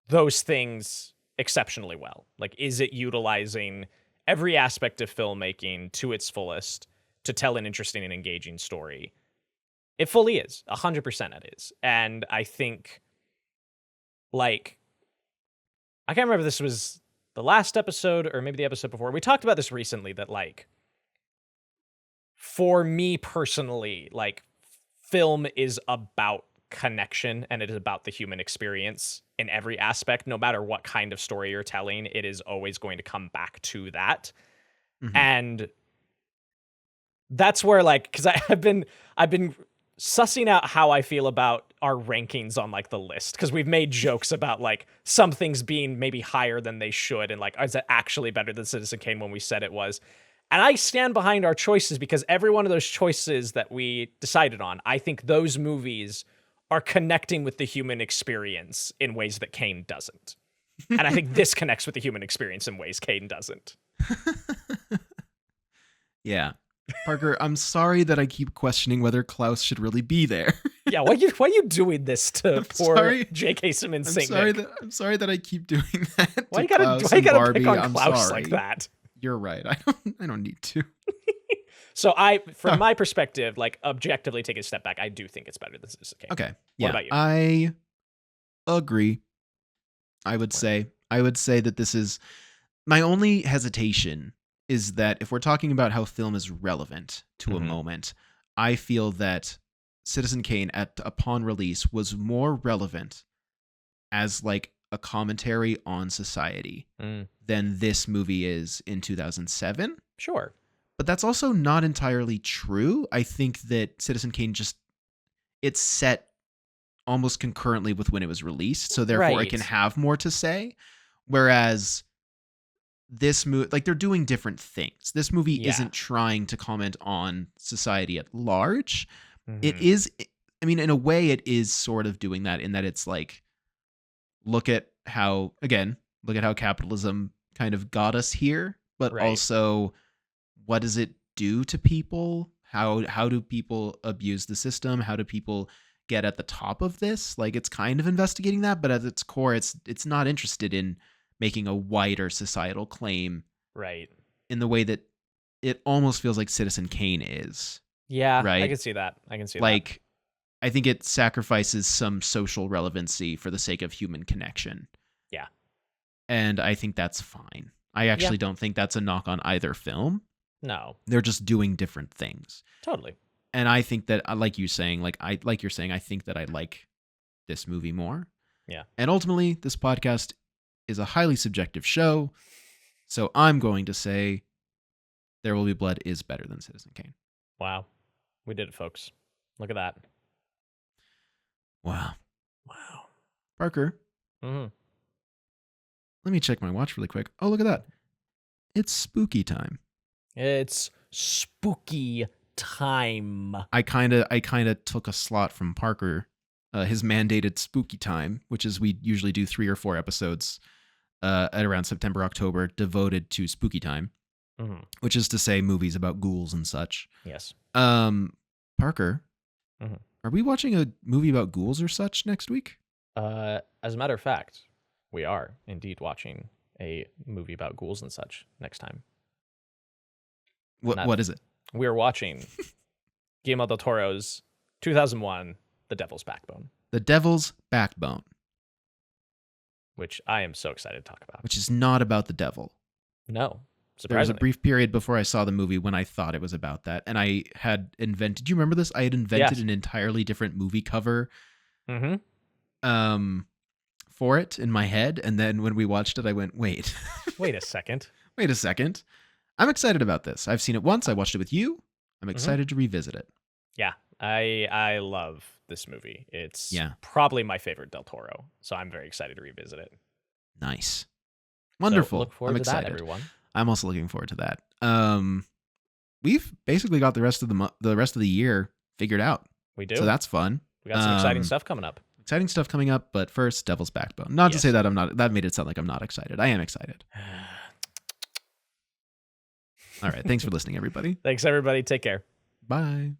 those things exceptionally well? Like, is it utilizing every aspect of filmmaking to its fullest to tell an interesting and engaging story? It fully is. 100% it is. And I think, like, I can't remember if this was the last episode or maybe the episode before. We talked about this recently that, like, for me personally, like, film is about connection and it is about the human experience in every aspect. No matter what kind of story you're telling, it is always going to come back to that. Mm-hmm. And that's where, like, because I've been sussing out how I feel about our rankings on like the list, because we've made jokes about like some things being maybe higher than they should, and like, is it actually better than Citizen Kane when we said it was? And I stand behind our choices, because every one of those choices that we decided on, I think those movies are connecting with the human experience in ways that Kane doesn't. And I think this connects with the human experience in ways Kane doesn't. Yeah. Parker, I'm sorry that I keep questioning whether Klaus should really be there. Yeah, why are you doing this to poor J.K. Simmons? I'm sorry that I keep doing that. Why you gotta pick on Klaus like that? You're right. I don't need to. So from my perspective, like objectively taking a step back, I do think it's better than Citizen Kane. Okay. What about you? I agree. I would say that this is my only hesitation is that if we're talking about how film is relevant to a moment, I feel that Citizen Kane upon release was more relevant as like a commentary on society than this movie is in 2007. Sure. But that's also not entirely true. I think that Citizen Kane it's set almost concurrently with when it was released, so therefore it can have more to say. Whereas this movie, like, they're doing different things. This movie isn't trying to comment on society at large. It is, I mean, in a way, it is sort of doing that, in that it's like, look at how capitalism kind of got us here, but also what does it do to people? How do people abuse the system? How do people get at the top of this? Like, it's kind of investigating that, but at its core, it's not interested in making a wider societal claim, right? In the way that it almost feels like Citizen Kane is. Yeah, right. I can see that. Like, I think it sacrifices some social relevancy for the sake of human connection. Yeah, and I think that's fine. I actually don't think that's a knock on either film. No, they're just doing different things. Totally. And I think that, like you're saying, I think that I like this movie more. Yeah. And ultimately, this podcast is a highly subjective show, so I'm going to say There Will Be Blood is better than Citizen Kane. Wow. We did it, folks. Look at that. Wow. Parker. Mm-hmm. Let me check my watch really quick. Oh, look at that. It's spooky time. It's spooky time. I kind of took a slot from Parker, his mandated spooky time, which is we usually do 3 or 4 episodes at around September, October, devoted to spooky time, which is to say movies about ghouls and such. Yes. Parker, are we watching a movie about ghouls or such next week? As a matter of fact, we are indeed watching a movie about ghouls and such next time. What is it? We're watching Guillermo del Toro's 2001 The Devil's Backbone. The Devil's Backbone. Which I am so excited to talk about. Which is not about the devil. No. Surprisingly. There was a brief period before I saw the movie when I thought it was about that. And I had invented... Do you remember this? I had invented an entirely different movie cover for it in my head. And then when we watched it, I went, wait. Wait a second. Wait a second. I'm excited about this. I've seen it once. I watched it with you. I'm excited to revisit it. Yeah, I love this movie. It's probably my favorite Del Toro, so I'm very excited to revisit it. Nice. Wonderful. So look forward I'm to excited. that, everyone. I'm also looking forward to that. We've basically got the rest of the year figured out. We do. So that's fun. We got some exciting stuff coming up. Exciting stuff coming up, but first, Devil's Backbone. Not to say that that made it sound like I'm not excited. I am excited. All right. Thanks for listening, everybody. Thanks, everybody. Take care. Bye.